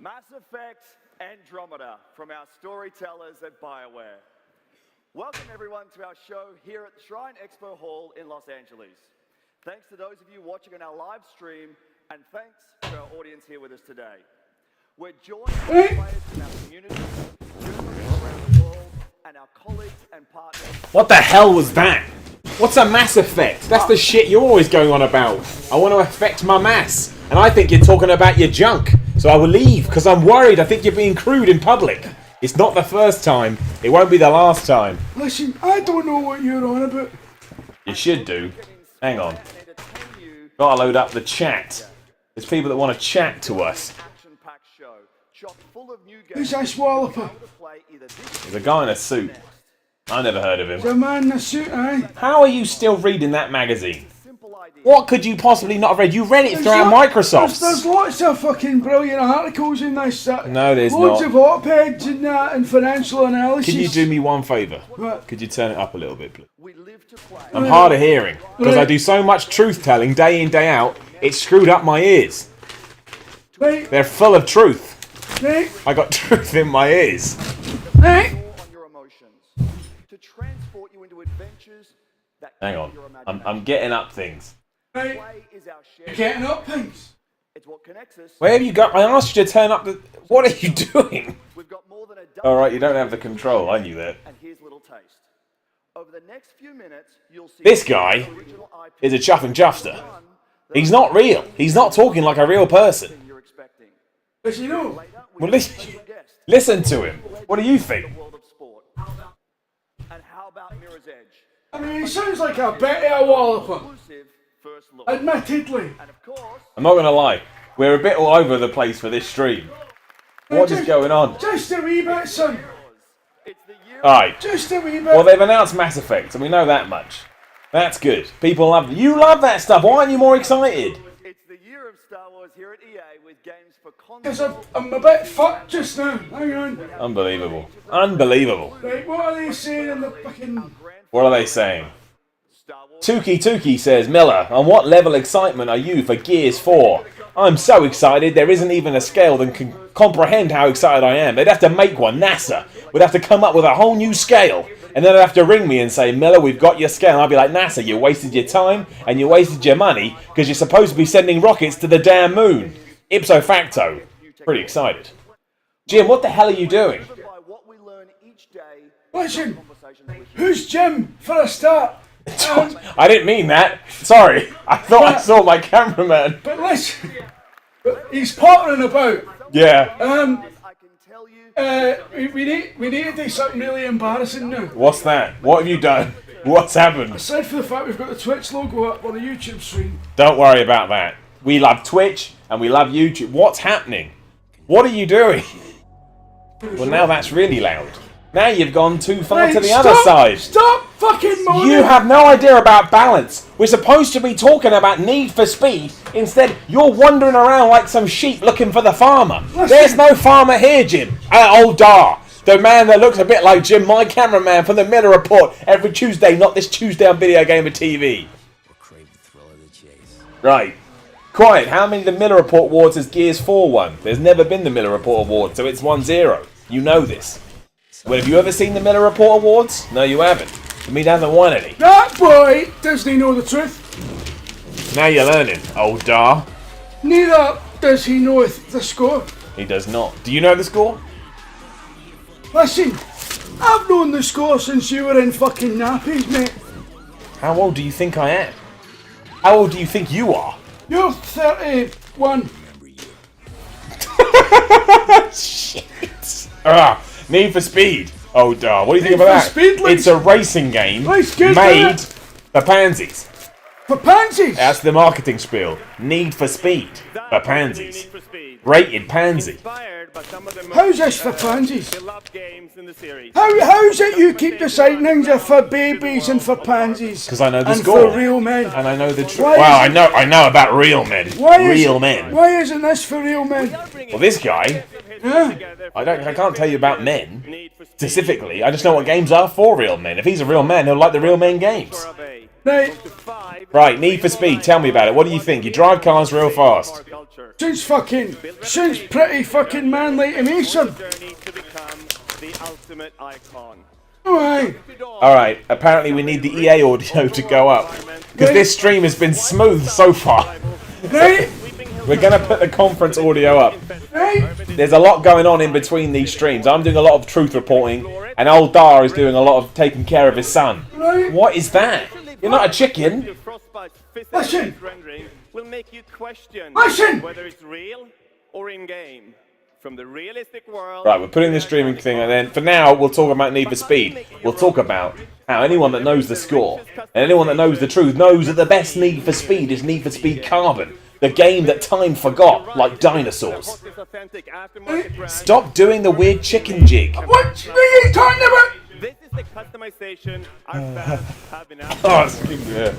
Mass Effect Andromeda from our storytellers at BioWare. Welcome everyone to our show here at the Shrine Expo Hall in Los Angeles. Thanks to those of you watching on our live stream, and thanks to our audience here with us today. We're joined by players from our community, journalists around the world, and our colleagues and partners. What the hell was that? What's a Mass Effect? That's the shit you're always going on about. I want to affect my mass. And I think you're talking about your junk. So I will leave, because I'm worried. I think you're being crude in public. It's not the first time. It won't be the last time. Listen, I don't know what you're on about. You should do. Hang on. Gotta load up the chat. There's people that want to chat to us. Who's that Walloper? There's a guy in a suit. I never heard of him. There's a man in a suit, eh? How are you still reading that magazine? What could you possibly not have read? You read it throughout Microsoft. There's lots of fucking brilliant articles in this. No, there's loads not. Of op-eds and that, and financial analysis. Can you do me one favour? What? Could you turn it up a little bit, please? I'm hard of hearing, because I do so much truth-telling day in, day out, it's screwed up my ears. Right. They're full of truth. Right. I got truth in my ears. Right. Hang on, I'm getting up things. Right. You're getting up things. Where have you got? I asked you to turn up the... What are you doing? Alright, you don't have the control, I knew that. This guy is a chuff and chuffster. He's not real. He's not talking like a real person. But you know... Well, listen to him. What do you think? I mean, he sounds like a better Walloper. Admittedly. I'm not gonna lie. We're a bit all over the place for this stream. What is going on? Just a wee bit, son. Alright. Just a wee bit. Well, they've announced Mass Effect, and we know that much. That's good. People love... You love that stuff. Why aren't you more excited? It's the year of Star Wars here at EA with games for Because I'm a bit fucked just now. Hang on. Unbelievable. Unbelievable. Right, what are they saying in the fucking... What are they saying? Tuki says, Miller, on what level of excitement are you for Gears 4? I'm so excited there isn't even a scale that can comprehend how excited I am. They'd have to make one. NASA would have to come up with a whole new scale. And then they'd have to ring me and say, Miller, we've got your scale. And I'd be like, NASA, you wasted your time and you wasted your money because you're supposed to be sending rockets to the damn moon. Ipso facto. Pretty excited. Jim, what the hell are you doing? Listen, who's Jim for a start? I didn't mean that. Sorry. I thought I saw my cameraman. But listen, he's pottering about. Yeah. We need to do something really embarrassing now. What's that? What have you done? What's happened? Aside from the fact we've got the Twitch logo up on the YouTube stream. Don't worry about that. We love Twitch and we love YouTube. What's happening? What are you doing? Well, now that's really loud. Now you've gone too far to the other side. Stop fucking moaning! You have no idea about balance. We're supposed to be talking about Need for Speed. Instead, you're wandering around like some sheep looking for the farmer. Listen. There's no farmer here, Jim. Old Dar. The man that looks a bit like Jim, my cameraman from the Miller Report, every Tuesday, not this Tuesday on VideogamerTV. Right. Quiet. How many of the Miller Report awards has Gears 4 won? There's never been the Miller Report award, so it's 1-0. You know this. Well, have you ever seen the Miller Report Awards? No, you haven't. You mean you haven't won any? That boy doesn't know the truth. Now you're learning, old Dar. Neither does he know the score. He does not. Do you know the score? Listen, I've known the score since you were in fucking nappies, mate. How old do you think I am? How old do you think you are? You're 31. Shit. Need for Speed. Oh, Dar. What do you think about that? Speed, it's a racing game good, made for pansies. For pansies? That's the marketing spiel. Need for Speed. For pansies. Rated pansy. How's this for pansies? How's it you keep deciding things are for babies and for pansies? Because I know the and score. And for real men. And I know the truth. Well, I know about real men. Real men. Why isn't this for real men? Well, this guy... Yeah. I can't tell you about men specifically. I just know what games are for real men. If he's a real man, he'll like the real men games. Right. Right, Need for Speed, tell me about it. What do you think? You drive cars real fast. Sounds pretty fucking manly to me, son. Alright. Alright, apparently we need the EA audio to go up. Because this stream has been smooth so far. Right. We're going to put the conference audio up. Right. There's a lot going on in between these streams. I'm doing a lot of truth reporting, and old Dar is doing a lot of taking care of his son. Right. What is that? You're not a chicken. Listen. Will make you question Listen. whether it's real or in-game. From the realistic world. Right, we're putting the streaming thing, and then for now we'll talk about Need for Speed. We'll talk about how anyone that knows the score and anyone that knows the truth knows that the best Need for Speed is Need for Speed Carbon, the game that time forgot, like dinosaurs. Stop doing the weird chicken jig. What are you talking about? This is the customization our fans have been asking. Oh, yeah.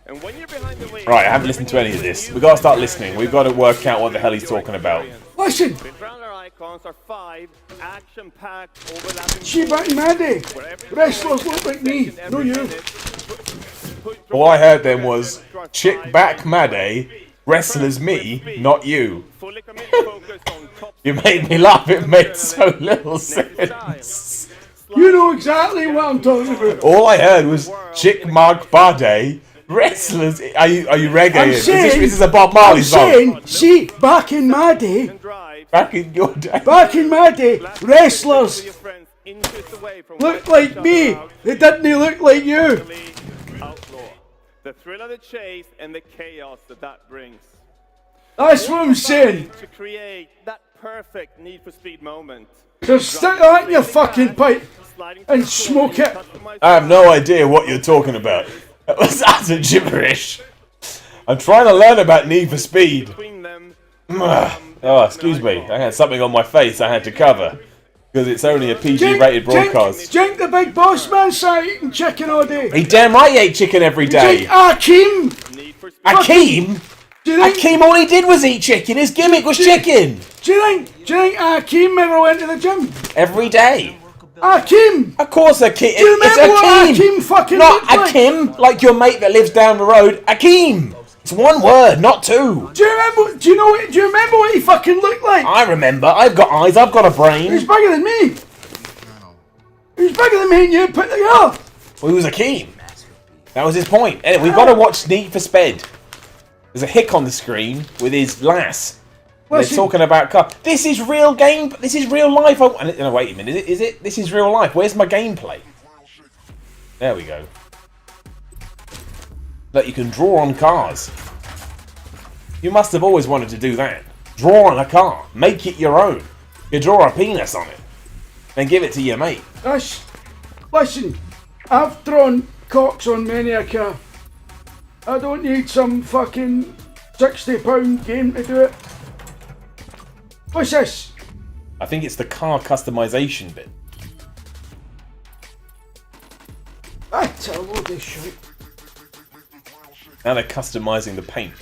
And when you're behind the wheel, Right, I haven't listened to any of this. We've got to start listening. We've got to work out what the hell he's talking about. Listen. around our icons are 5 action-packed overlapping. She back Maddie. Wrestlers look like me, no you. All I heard then was, chick back Maddie, wrestlers me, not you. Fully committed focus on top. You made me laugh, it made so little sense. You know exactly what I'm talking about. All I heard was, chick Mark Bade, wrestlers. Are you reggae? I'm This saying, is a Bob Marley song. see, back in my day, Back in your day. wrestlers looked like me. They didn't look like you. Outlaw. The thrill of the chase and the chaos that brings. That's what I'm saying. To create that perfect Need for Speed moment. So stick that in your fucking pipe and smoke it. I have no idea what you're talking about. That was utter gibberish. I'm trying to learn about Need for Speed. Between them, Oh, excuse me. I had something on my face I had to cover. Because it's only a PG-rated broadcast. Drink the big boss man sat eating chicken all day. He damn right he ate chicken every day. Drink Akeem. Need for Speed. Akeem? Do you think? Akeem, all he did was eat chicken. His gimmick was chicken. Do you think Akeem ever went to the gym? Every day. Akeem. Of course, Akeem. Do you It's remember what Akeem. Akeem fucking Not looked like? Akeem, like your mate that lives down the road. Akeem. It's one word, not two. Do you remember? Do you remember what he fucking looked like? I remember. I've got eyes. I've got a He's brain. bigger than me. He's bigger than me and you put together. Well, he was Akeem. That was his point. Anyway, we've got to watch Need for Speed. There's a hick on the screen with his lass. They're Listen. talking about car. This is real game. This is real life. Oh, no, wait a minute. Is it? This is real life. Where's my gameplay? There we go. Look, you can draw on cars. You must have always wanted to do that. Draw on a car. Make it your own. You draw a penis on it. Then give it to your mate. Listen, I've drawn cocks on many a car. I don't need some fucking £60 game to do it. What's this? I think it's the car customization bit. That's a load of shit. Now they're customizing the paint.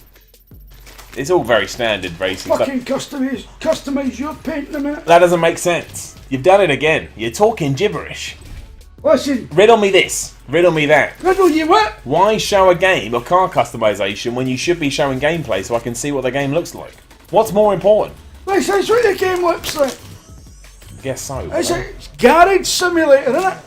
It's all very standard racing stuff. Fucking customise your paint in a minute. That doesn't make sense. You've done it again. You're talking gibberish. Listen, Riddle me this. Riddle me that. riddle you what? Why show a game of car customization when you should be showing gameplay so I can see what the game looks like? What's more important? This is what the game looks like. I guess so. It's a garage simulator, isn't it?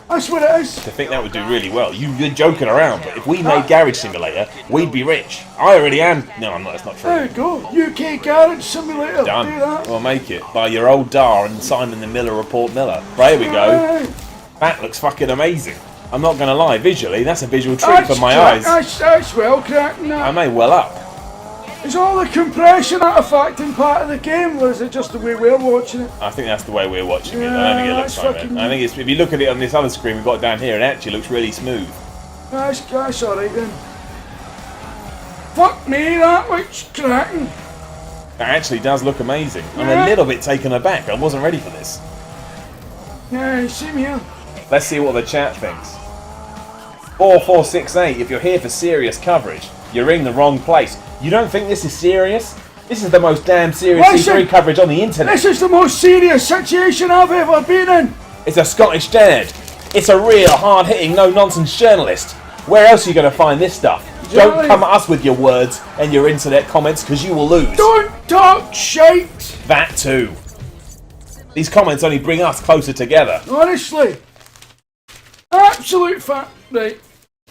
That's what it is. I think that would do really well. You're joking around, but if we made Garage Simulator, we'd be rich. I already am. No, I'm not. That's not There true. you go. UK garage simulator. Done. Do that. We'll make it by your old Dar and Simon the Miller Report Miller. Right, here we go. Aye. That looks fucking amazing. I'm not going to lie. Visually, that's a visual treat for my eyes. That's well cracking that. I may well up. Is all the compression artifacting part of the game, or is it just the way we're watching it? I think that's the way we're watching it. I Yeah, don't think it looks that's like fucking- that. I think it's, if you look at it on this other screen we've got down here, it actually looks really smooth. That's alright then. Fuck me, that looks cracking. That actually does look amazing. I'm Yeah. a little bit taken aback. I wasn't ready for this. Yeah, see me here. Let's see what the chat thinks. 4468, if you're here for serious coverage, you're in the wrong place. You don't think this is serious? This is the most damn serious Listen, C3 coverage on the internet. This is the most serious situation I've ever been in. It's a Scottish dad. It's a real hard-hitting, no-nonsense journalist. Where else are you going to find this stuff? Don't come at us with your words and your internet comments, because you will lose. Don't talk shite! That too. These comments only bring us closer together. Honestly. Absolute fact. Right.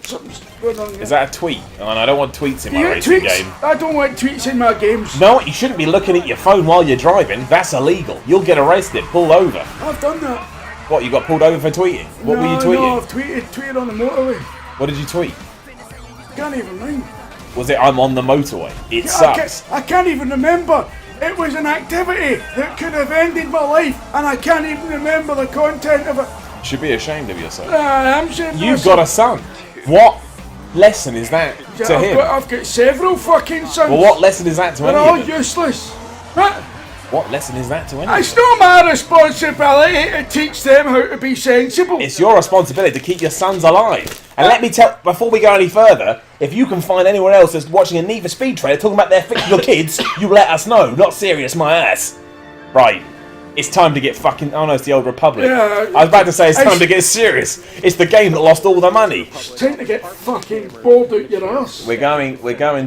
Something's going on here. Is that a tweet? Oh, no, I don't want tweets in my You get racing tweets? game. I don't want tweets in my games. No, you shouldn't be looking at your phone while you're driving. That's illegal. You'll get arrested, pulled over. I've done that. What, you got pulled over for tweeting? What were you tweeting? No, I've tweeted on the motorway. What did you tweet? Can't even mind. Was it I'm on the motorway? It sucks. I can't even remember. It was an activity that could have ended my life, and I can't even remember the content of it. You should be ashamed of yourself. I'm ashamed of You've got a son. What lesson is that to him? I've got several fucking sons. Well, what lesson is that to They're any all of them? useless. What? What lesson is that to any of It's them? not my responsibility to teach them how to be sensible. It's your responsibility to keep your sons alive. And let me tell, before we go any further, if you can find anyone else that's watching a Need for Speed trailer talking about their fictional kids, you let us know. Not serious, my ass. Right. It's time to get fucking... Oh no, it's the Old Republic. Yeah, I was about to say it's time to get serious. It's the game that lost all the money. It's time to get fucking balled out your ass. We're going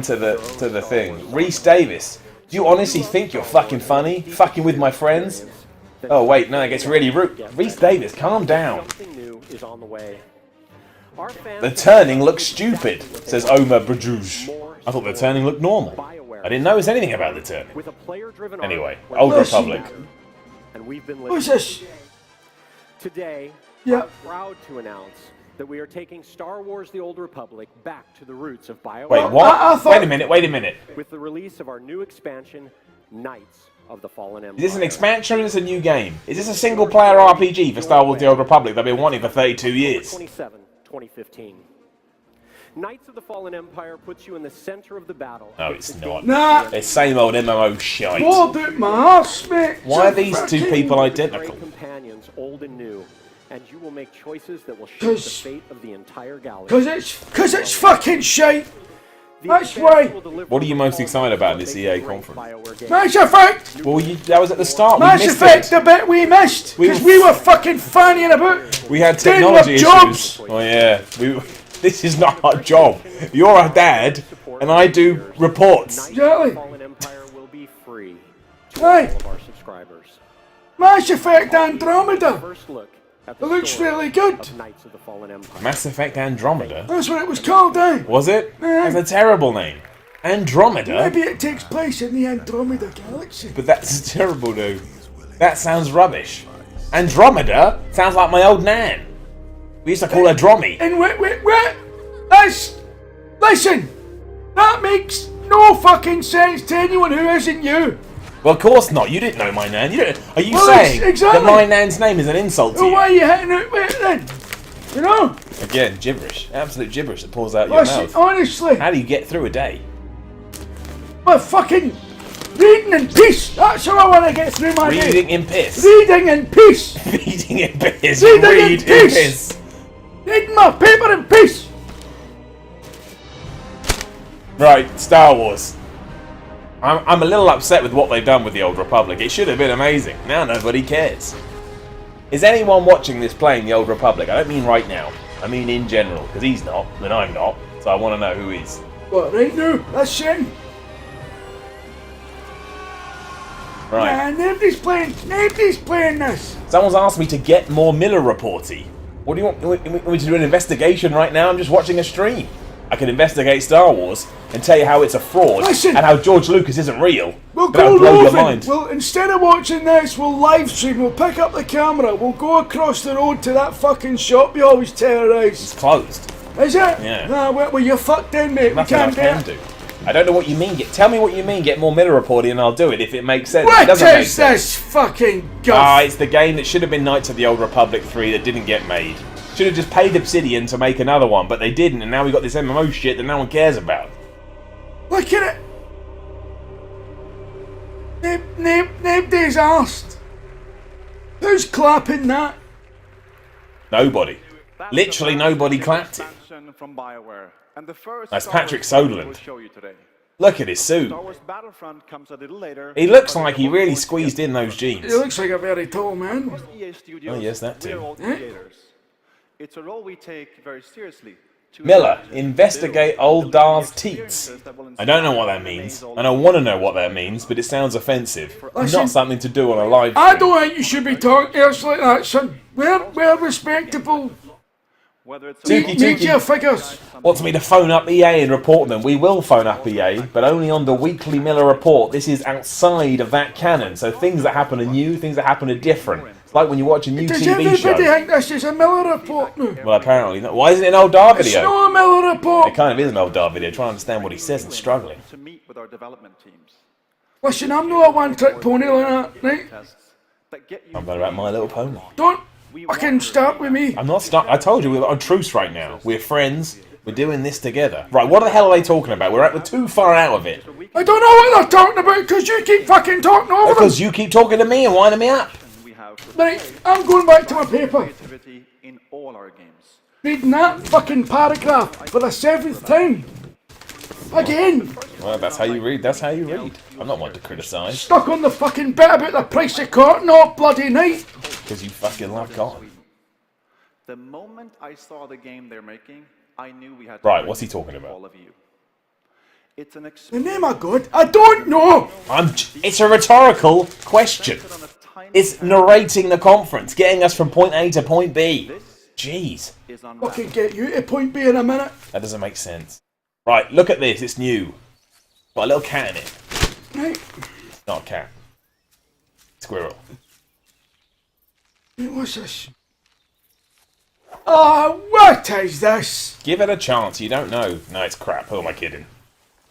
to the thing. Rhys Davis, do you honestly think you're fucking funny? Fucking with my friends? Oh wait, no, it gets really rude. Rhys Davis, calm down. Something new is on the way. The turning looks stupid, says Omar Brajuj. I thought the turning looked normal. I didn't notice anything about the turning. With a player-driven Anyway, arc, Old Listen. Republic. and we've been What's listening. this? Today, Yeah. I'm proud to announce that we are taking Star Wars: The Old Republic back to the roots of BioWare. Wait, what? I thought- Wait a minute. With the release of our new expansion, Knights of the Fallen Empire. Is this an expansion or is this a new game? Is this a single-player RPG for Star Wars: The Old Republic that I've been wanting for 32 years? 27, 2015. Knights of the Fallen Empire puts you in the center of the battle. No, it's not. Nah. It's same old MMO shite. Balled out my ass, mate. Why are these two Fucking- people Great identical? companions, old and new, and you will make choices that will shape the 'Cause- fate of the entire galaxy. Cause it's fucking shite. The that's expansion why- will deliver What are you most all excited about the this great EA conference? BioWare games. Mass Effect. Well, that was at the start. We Mass missed Effect, it. the bit we missed. We Because were- we were fucking fanning about. We had doing technology our issues. jobs. Oh yeah. This is not our job. You're a dad, and I do reports. Knights Exactly. of the Fallen Empire will be free to Hey. all of our subscribers. Mass Effect Andromeda. First look at It the looks story really good. of Knights of the Fallen Empire. Mass Effect Andromeda. That's what it was called, eh? Was it? That's a terrible name. Andromeda. Maybe it takes place in the Andromeda galaxy. But that's terrible, dude. That sounds rubbish. Andromeda sounds like my old nan. We used to call her Drommy. And wait. Listen, that makes no fucking sense to anyone who isn't you. Well, of course not. You didn't know my nan. Are you Well, saying exactly. that my nan's name is an insult to So you? why are you hitting it with it then? You know? Again, gibberish. Absolute gibberish that pours out your Listen, mouth. honestly, How do you get through a day? but fucking reading in peace. That's how I want to get through my day. Reading in piss. Reading in peace. Reading in piss. Reading in Read in peace. piss. Reading my paper in peace. Right, Star Wars. I'm a little upset with what they've done with the Old Republic. It should have been amazing. Now nobody cares. Is anyone watching this playing the Old Republic? I don't mean right now. I mean in general. Because he's not, then I'm not. So I want to know who is. What, right now? That's shitting. Right. Nah, nobody's playing this. Someone's asked me to get more Miller reporty. What do you want? You want me to do an investigation right now? I'm just watching a stream. I can investigate Star Wars and tell you how it's a fraud Listen. and how George Lucas isn't real. We'll That'll go blow your roving. mind. Well, instead of watching this, we'll live stream. We'll pick up the camera. We'll go across the road to that fucking shop you always terrorise. It's closed. Is it? Yeah. Nah, well, you're fucked in, mate. Nothing we I can't can get it. do. I don't know what you mean. Tell me what you mean. Get more Miller reporting, and I'll do it if it makes sense. It What doesn't make is sense. this fucking guff? It's the game that should have been Knights of the Old Republic 3 that didn't get made. Should have just paid Obsidian to make another one, but they didn't, and now we got this MMO shit that no one cares about. Look at it. Nobody's asked. Who's clapping that? Nobody. Literally nobody clapped it. From BioWare. And the first That's Star Patrick Wars game Soderlund. we'll show you today. Look at his suit. Star Wars Battlefront comes a little later. He looks like he really squeezed in those jeans. He looks like a very tall man. EA Studios, Oh, yes, that we are too. all creators. It's a role we take very seriously. To Miller, imagine, investigate build, old and Dar's deliver teats. experiences that will I don't know what inspire that and means, amaze all and I of want to you. know what that means, but it sounds offensive. Listen, Not something to do on a live I stream. don't think you should be talking to us like that, son. We're respectable Whether it's Tukey, media Tukey figures. wants me to phone up EA and report them. We will phone up EA, but only on the weekly Miller report. This is outside of that canon, so things that happen are new, things that happen are different. It's like when you watch a new Does TV everybody show. think this is a Miller report now? Well, apparently not. Why isn't it an old Dar It's video? not a Miller It report. kind of is an old Dar video. Trying to understand what he says and struggling. to meet with our development teams. Listen, I'm not a one-trick pony like that, right? Tests that get you I'm better about My Little Pony. Don't fucking start with me. I'm not stuck. I told you we're on truce right now. We're friends. We're doing this together. Right, what the hell are they talking about? We're too far out of it. I don't know what they're talking about because you keep fucking talking over them. Because you keep talking to me and winding me up. we have for Right, I'm going back to my paper, creativity in all our games. reading that fucking paragraph for the 7th time. Again, Well, that's how you read. That's how you read. I'm not one to criticise. stuck on the fucking bit about the price of cotton all bloody night. Because you fucking love cotton. The moment I saw the game they're making, I knew we had to Right, bring what's he talking about? all of you. It's an The name of God, I don't know. It's a rhetorical question. on a tiny It's narrating the conference, getting us from point A to point B. Jeez. is Fucking unwrapped. get you to point B in a minute. That doesn't make sense. Right, look at this. It's new. Got a little cat in it. Right, Not a cat. Squirrel. what's this? Oh, what is this? Give it a chance. You don't know. No, it's crap. Who am I kidding?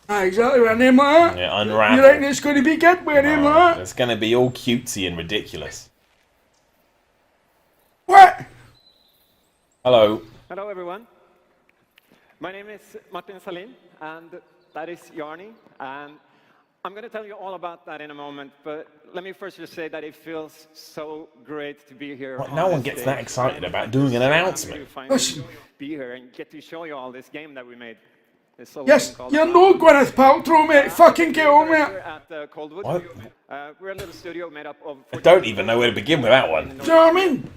Ah, exactly with a name like that. Yeah, You Unravel. reckon it's going to be good with a name like that? It's going to be all cutesy and ridiculous. What? Hello. Hello, everyone. My name is Martin Salin, and that is Yarny. And I'm going to tell you all about that in a moment, but let me first just say that it feels so great to be here. What, on no one this gets that stage. excited about doing an announcement. To finally Listen. be here and get to show you all this game that we made. This little Yes, thing called you're no Gwyneth Paltrow, mate. Fucking get on with We're it. at Coldwood. What? We're a little studio made up of. I don't even know where to begin with that one. Do you know what I mean?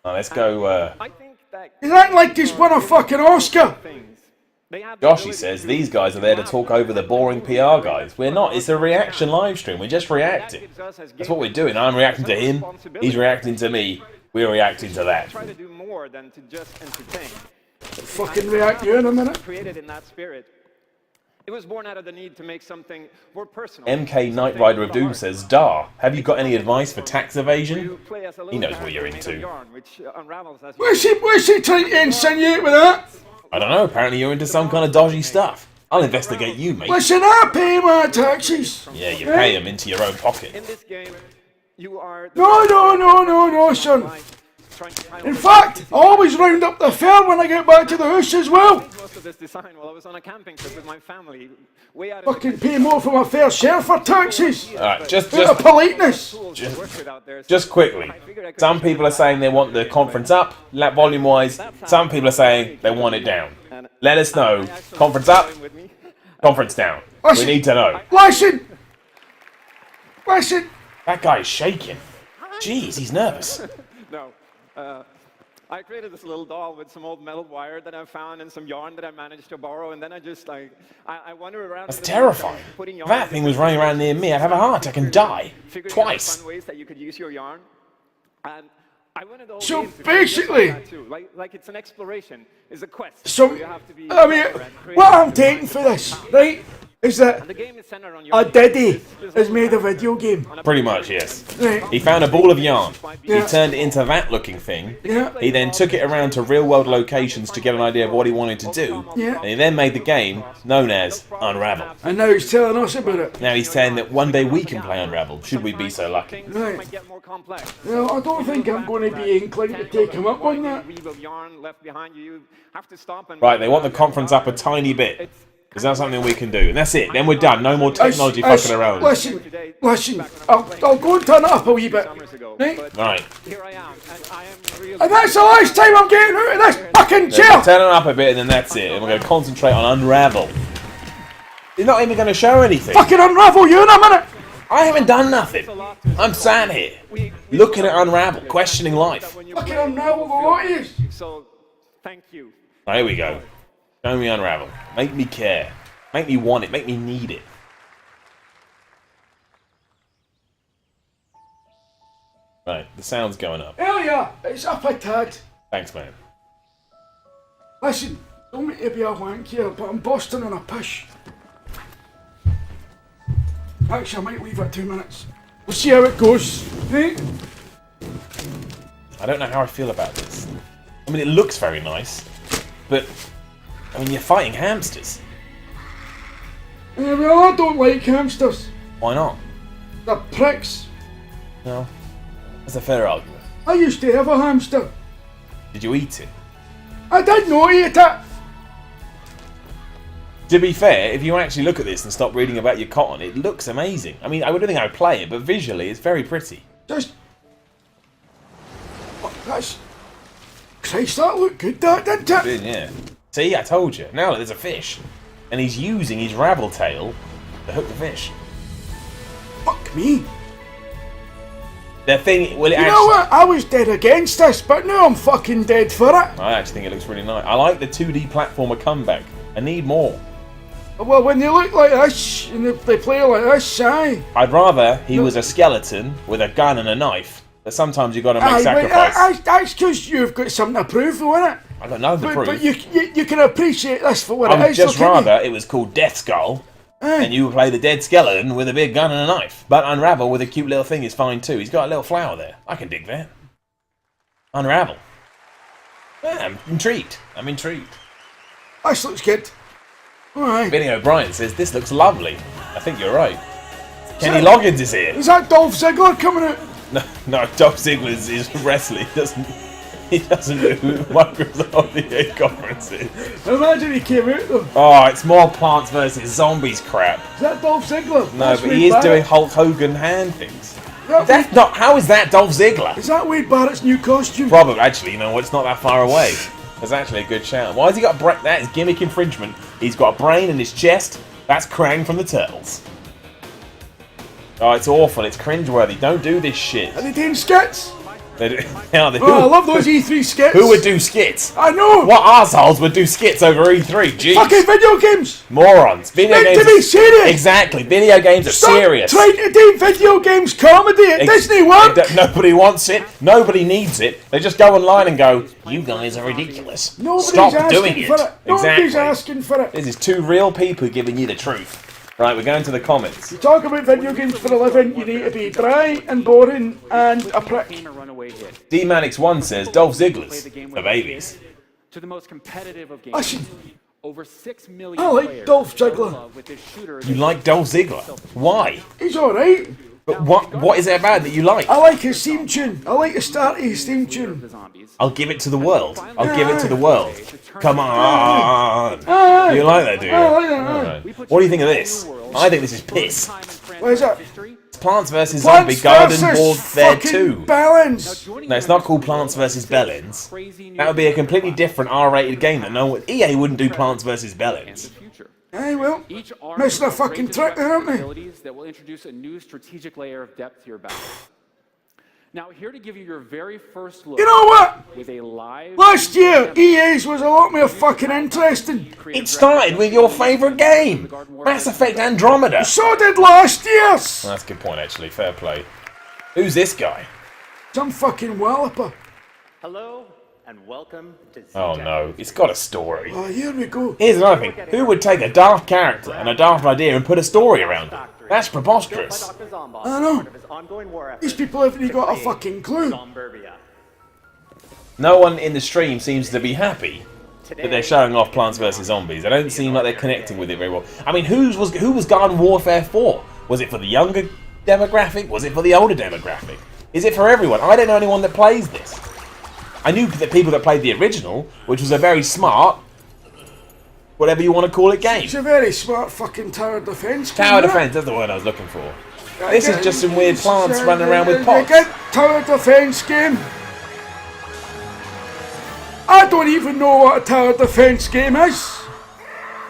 Oh, let's go. I think that He's acting like he's won a fucking Oscar. things. They have the Joshy ability says to these guys are there to talk over the boring PR guys. We're not. It's a reaction live stream. We're just reacting. That's what we're doing. I'm reacting to him. He's reacting to me. We're reacting to that. Try to do more than to just entertain. Fucking react you in a minute. Created in that spirit. It was born out of the need to make something more personal. MK Knight Rider of Doom says, Dar, have you got any advice for tax evasion? You play as a little He knows what character you're made of into. yarn, which unravels as you What's he trying to insinuate with that? I don't know. Apparently you're into some kind of dodgy stuff. I'll investigate you, mate. Listen, I pay my taxes. Yeah, you pay them into your own pocket. In this game, you are No, son. In fact, I always round up the fare when I get back to the house as well. Most of this design while I was on a camping trip with my family, way out of Fucking pay more for my fair share for taxes. Alright, just Bit of politeness. Just quickly. Some people are saying they want the conference up, volume-wise. Some people are saying they want it down. Let us know. Conference up, conference down. We need to know. Listen. That guy's shaking. Jeez, he's nervous. No. I created this little doll with some old metal wire that I found and some yarn that I managed to borrow, and then I just I wander around. That's terrifying. If that thing was running around near me, I'd have a heart attack and die. Twice. Fun ways that you could use your yarn, and I wanted the whole So game to be basically- that too. Like it's an exploration, it's a quest. So, you have to be I mean, clever and creative what I'm and taking for this, right, is that the game is centered on a your Diddy has made a video game. Pretty much, yes. Right. He found a ball of yarn. He Yeah. turned it into that looking thing. Yeah. He then took it around to real-world locations to get an idea of what he wanted to do. Yeah. And he then made the game known as Unravel. And now he's telling us about it. Now he's saying that one day we can play Unravel, should we be so lucky. things Right. might get more complex. Well, I don't think I'm going to be inclined to take him up on that. Weave of yarn left behind you have to stop and Right, they want the conference up a tiny bit. Is that something we can do? And that's it. Then we're done. No more technology fucking around. Listen, I'll go and turn it up a wee bit. summers ago. Right? But Right. here I am, and I am really And that's the last time I'm getting out of this fucking chair! Turn it up a bit and then that's it. And we're going to concentrate on Unravel. He's not even going to show anything. Fucking unravel you in a minute! I haven't done nothing. I'm sat here, looking at Unravel, questioning life. Fucking unravel the lot of you. so Thank you. Here we go. Show me Unravel. Make me care. Make me want it. Make me need it. Right, the sound's going up. Earlier, it's up a tad. Thanks, man. Listen, don't mean to be a wank here, but I'm busting on a push. Actually, I might leave it 2 minutes. We'll see how it goes. Right? I don't know how I feel about this. I mean, it looks very nice, but I mean, you're fighting hamsters. Well, I don't like hamsters. Why not? They're pricks. No, that's a fair argument. I used to have a hamster. Did you eat it? I did not eat it. To be fair, if you actually look at this and stop reading about your cotton, it looks amazing. I mean, I wouldn't think I would play it, but visually, it's very pretty. Just... Oh, that's... Christ, that looked good, that, didn't it? Did, yeah. See, I told you. Now there's a fish. And he's using his ravel tail to hook the fish. Fuck me. The thing, well, it You actually... know what? I was dead against this, but now I'm fucking dead for it. I actually think it looks really nice. I like the 2D platformer comeback. I need more. Well, when they look like this, and they play like this, aye. I'd rather he was a skeleton with a gun and a knife. But sometimes you've got to make Aye, sacrifice. that's because you've got something to prove, though, innit? I've got nothing to prove. But you can appreciate this for what I it would is. just look at me. rather it was called Death Skull, Aye. and you play the dead skeleton with a big gun and a knife. But Unravel with a cute little thing is fine too. He's got a little flower there. I can dig that. Unravel. Yeah, I'm intrigued. I'm intrigued. This looks good. Alright. Vinny O'Brien says, this looks lovely. I think you're right. Kenny Loggins is here. Is that Dolph Ziggler coming out? No, Dolph Ziggler is wrestling. He doesn't do Microsoft VA conferences. Imagine he came out though. Oh, it's more Plants vs Zombies crap. Is that Dolph Ziggler? No, That's but Wade he is Barrett. doing Hulk Hogan hand things. That That's not. How is that Dolph Ziggler? Is that Wade Barrett's new costume? Probably. Actually, you know what? It's not that far away. That's actually a good shout. Why has he got a brain? That is gimmick infringement. He's got a brain in his chest. That's Krang from the Turtles. Oh, it's awful. It's cringeworthy. Don't do this shit. Are they doing skits? They do, yeah, they, Oh, I love those E3 skits. Who would do skits? I know. What arseholes would do skits over E3? Jeez. Fucking video games. Morons. Video Meant games. to be serious. Exactly. Video games are Stop serious. trying to do video games comedy. It doesn't work. Nobody wants it. Nobody needs it. They just go online and go, "You guys are ridiculous. Nobody's Stop asking doing it." for it. Nobody's Exactly. asking for it. This is two real people giving you the truth. Right, we're going to the comments. You talk about video games for a living, you need to be dry and boring and a prick. D-Manix1 says, Dolph Ziggler's for babies. To the most competitive of games. Listen, Over 6 million I like players Dolph fell in Ziggler. love with this shooter You like Dolph Ziggler? Why? he's alright. But what is it about that you like? I like his theme tune. I like the start of his theme tune. I'll give it to the world. I'll give it to the world. Come on. Aye. You like that, do you? I like that, aye. Alright. What do you think of this? I think this is piss. What is that? It's Plants vs. Zombie Plants Garden versus Warfare fucking 2. Balance. No, it's not called Plants vs. Bellends. That would be a completely different R-rated game that no one... EA wouldn't do Plants vs. Bellends. Aye, well, Each arm missing a has fucking great trick there, aren't they? abilities that will introduce a new strategic layer of depth to your battle. Now, here to give you your very first look You know what? with a live Last year, EA's was a lot more fucking interesting. It started with your favourite game, Mass Effect Andromeda. So did last year's. That's a good point, actually. Fair play. Who's this guy? Some fucking walloper. Hello and welcome to Oh no, it's got a story. Oh, here we go. Here's another thing. Who would take a daft character and a daft idea and put a story around it? That's preposterous. I know. These people haven't even got a fucking clue. No one in the stream seems to be happy that they're showing off Plants vs. Zombies. They don't seem like they're connecting with it very well. I mean, who was Garden Warfare for? Was it for the younger demographic? Was it for the older demographic? Is it for everyone? I don't know anyone that plays this. I knew the people that played the original, which was a very smart, whatever you want to call it, game. It's a very smart fucking tower defense. Tower defense, that's the word I was looking for. This is just some weird plants running around with pots. Good tower defense game. I don't even know what a tower defense game is.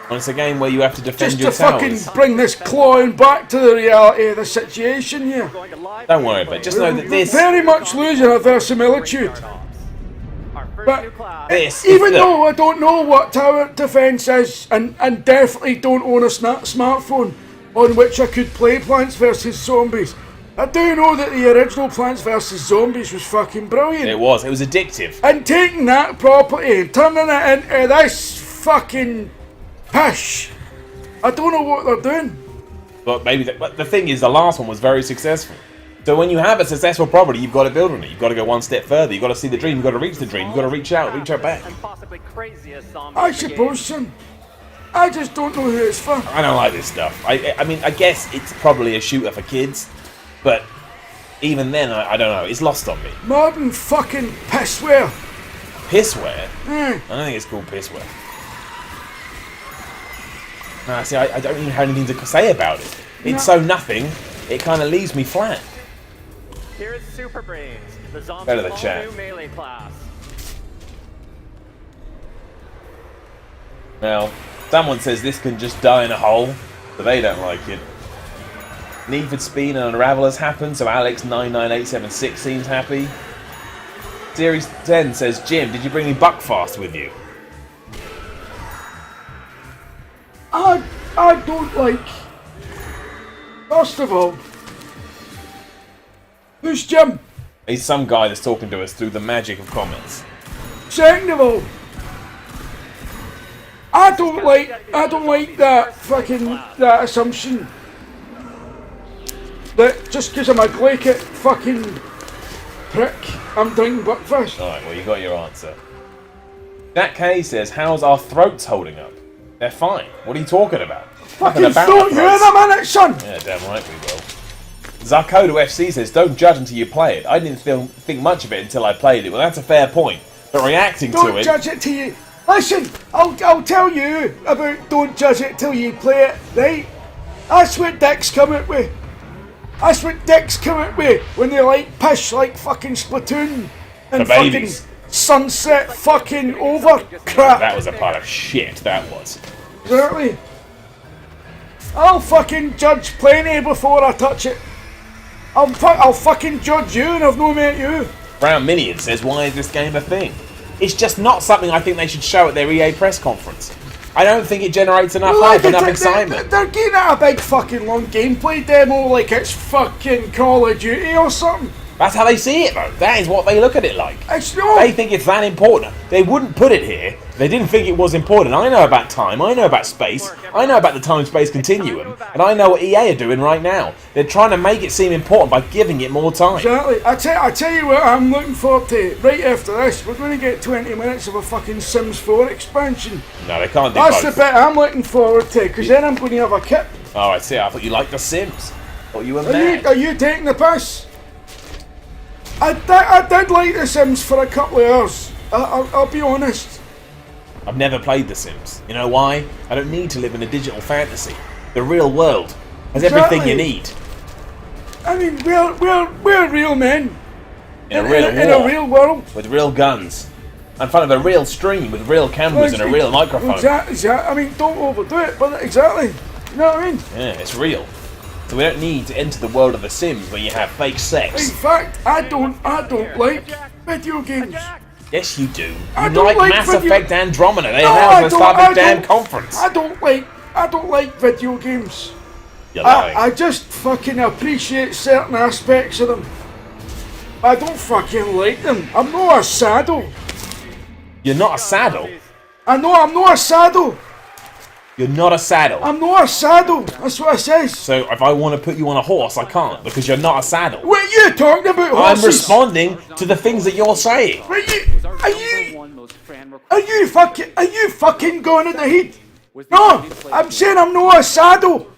And it's a game where you have to defend Just your to fucking towers. bring this clawing back to the reality of the situation here. Don't worry about it. Just know that this... Very much losing our verisimilitude. first But new class. This even is though I don't know what tower defense is, and definitely don't own a smartphone on which I could play Plants vs Zombies, I do know that the original Plants vs Zombies was fucking brilliant. it was addictive. And taking that property and turning it into this fucking pish, I don't know what they're doing. But but the thing is, the last one was very successful. So when you have a successful property, you've got to build on it. You've got to go one step further. You've got to see the dream. You've got to reach the dream. You've got to reach out back. And possibly craziest zombie I in the game. suppose, son. I just don't know who it's for. I don't like this stuff. I mean, I guess it's probably a shooter for kids, but even then, I don't know. It's lost on me. Modern fucking pissware. Pissware? Mm. I don't think it's called pissware. No, see, I don't even have anything to say about it. It's so nothing, it kind of leaves me flat. Here is Super Brains, the zombie Go to the chat. all-new melee class. Well, someone says this can just die in a hole, but they don't like it. Need for Speed and Unravel has happened, so Alex99876 seems happy. Series 10 says, Jim, did you bring me Buckfast with you? I don't like. First of all, who's Jim? He's some guy that's talking to us through the magic of comments. Second of all, I don't like that that assumption that just because I'm a glaikit fucking prick, I'm drinking Buckfast. Alright, well, you got your answer. Jack K says, how's our throats holding up? They're fine. What are you talking about? Fucking throat you in a minute, son! Yeah, damn right we will. Zarkodo FC says, don't judge until you play it. I didn't think much of it until I played it. Well, that's a fair point. But reacting Don't to it... judge it till you... Listen, I'll tell you about don't judge it till you play it, right? That's what dicks come out with. That's what dicks come out with when they like pish like fucking Splatoon and The fucking babies. Sunset fucking over crap. That was a pile of shit, that was. Really? I'll fucking judge plenty before I touch it. I'll fucking judge you and I've no met you. Brown Minion says, why is this game a thing? It's just not something I think they should show at their EA press conference. I don't think it generates enough hype, enough excitement. They're getting at a big fucking long gameplay demo like it's fucking Call of Duty or something. That's how they see it, though. That is what they look at it like. It's not. They think it's that important. They wouldn't put it here. They didn't think it was important. I know about time. I know about space. I know about the time-space continuum. And I know what EA are doing right now. They're trying to make it seem important by giving it more time. Exactly. I tell you what I'm looking forward to. Right after this, we're going to get 20 minutes of a fucking Sims 4 expansion. No, they can't do That's both. the bit I'm looking forward to, because then I'm going to have a kip. Oh, I see. I thought you liked The Sims. Thought you were mad. Are you taking the piss? I did like The Sims for a couple of hours. I'll be honest. I've never played The Sims. You know why? I don't need to live in a digital fantasy. The real world has everything you need. I mean, we're real men. In a real in war. a real world. With real guns. In front of a real stream with real cameras and a real microphone. Exactly. I mean, don't overdo it, but exactly. You know what I mean? Yeah, it's real. So we don't need to enter the world of The Sims where you have fake In sex. fact, I don't like video games. Yes, you do. You I don't like like Mass video- Effect Andromeda. They No, announced I the don't- start of I the damn don't- conference. I don't like video games. You're lying. I just fucking appreciate certain aspects of them. I don't fucking like them. I'm not a saddle. You're not a saddle. I know I'm not a saddle. You're not a saddle. I'm not a saddle. That's what I says. So if I want to put you on a horse, I can't because you're not a saddle. What are you talking about, horses? I'm responding to the things that you're saying. Are you fucking going in the heat? No, I'm saying I'm not a saddle.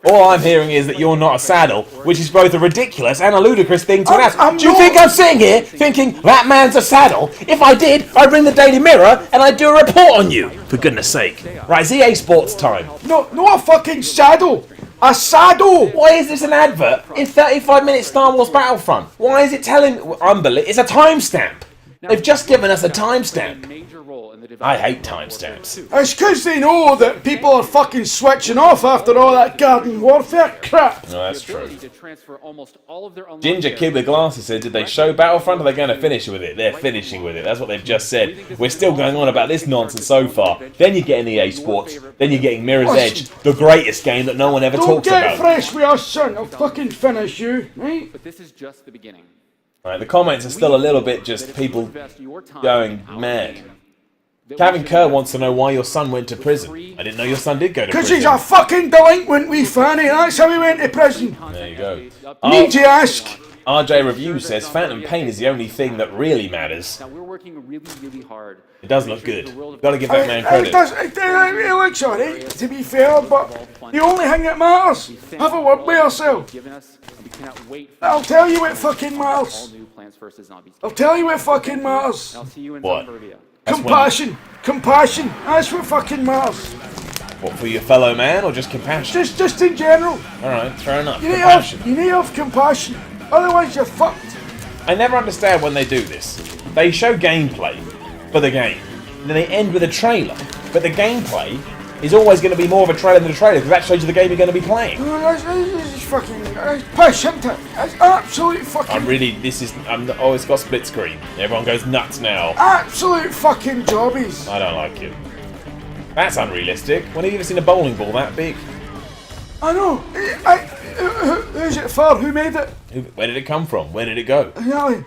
All I'm hearing is that you're not a saddle, which is both a ridiculous and a ludicrous thing to I'm announce. Do you not- think I'm sitting here thinking that man's a saddle? If I did, I'd bring the Daily Mirror and I'd do a report on you. For goodness sake. Right, it's EA Sports time. No, not a fucking saddle. A saddle. Why is this an advert in 35 minutes Star Wars Battlefront? Why is it telling... It's a timestamp. Now, They've just given us a played a timestamp. major role in the I development hate of Modern Warfare timestamps. 2. It's because they know that people are fucking switching off after all that Garden Warfare crap. No, that's The true. ability to transfer almost all of their unlocked Ginger Kid with glasses said, did they show Battlefront or are they going to finish with it? They're finishing with it. That's what they've just said. We're still going on about this nonsense so far. Then you're getting EA Sports. Then you're getting Mirror's Edge, the greatest game that no one ever Don't talks get about. fresh with us, son. I'll fucking finish you, right? But this is just the beginning. Right, the comments are still a little bit just people going mad. Kevin Kerr wants to know why your son went to prison. I didn't know your son did go to Because prison. he's a fucking delinquent wee fanny. That's how he went to prison. There you go. Need you ask? RJ Review says Phantom Pain is the only thing that really matters. Now we're working really, really hard. It does look good. Got to give that man It credit. does. It looks alright, to be fair, but the only thing that matters, have a word with yourself. Given us, and we cannot wait for I'll tell you what fucking all matters. new Plants vs Zombies. I'll tell you what fucking matters. I'll see you in What? suburbia. That's when- Compassion. Compassion. That's what fucking matters. What, for your fellow man or just compassion? Just in general. Alright, fair enough. You need Compassion. to have compassion. Otherwise you're fucked. I never understand when they do this. They show gameplay for the game, and then they end with a trailer. But the gameplay is always going to be more of a trailer than a trailer, because that shows you the game you're going to be playing. It's fucking piss, isn't it? It's absolute fucking Oh, it's got split screen. Everyone goes nuts now. absolute fucking jobbies. I don't like it. That's unrealistic. When have you ever seen a bowling ball that big? I know. Who's it for? Who made it? Where did it come from? Where did it go? Really?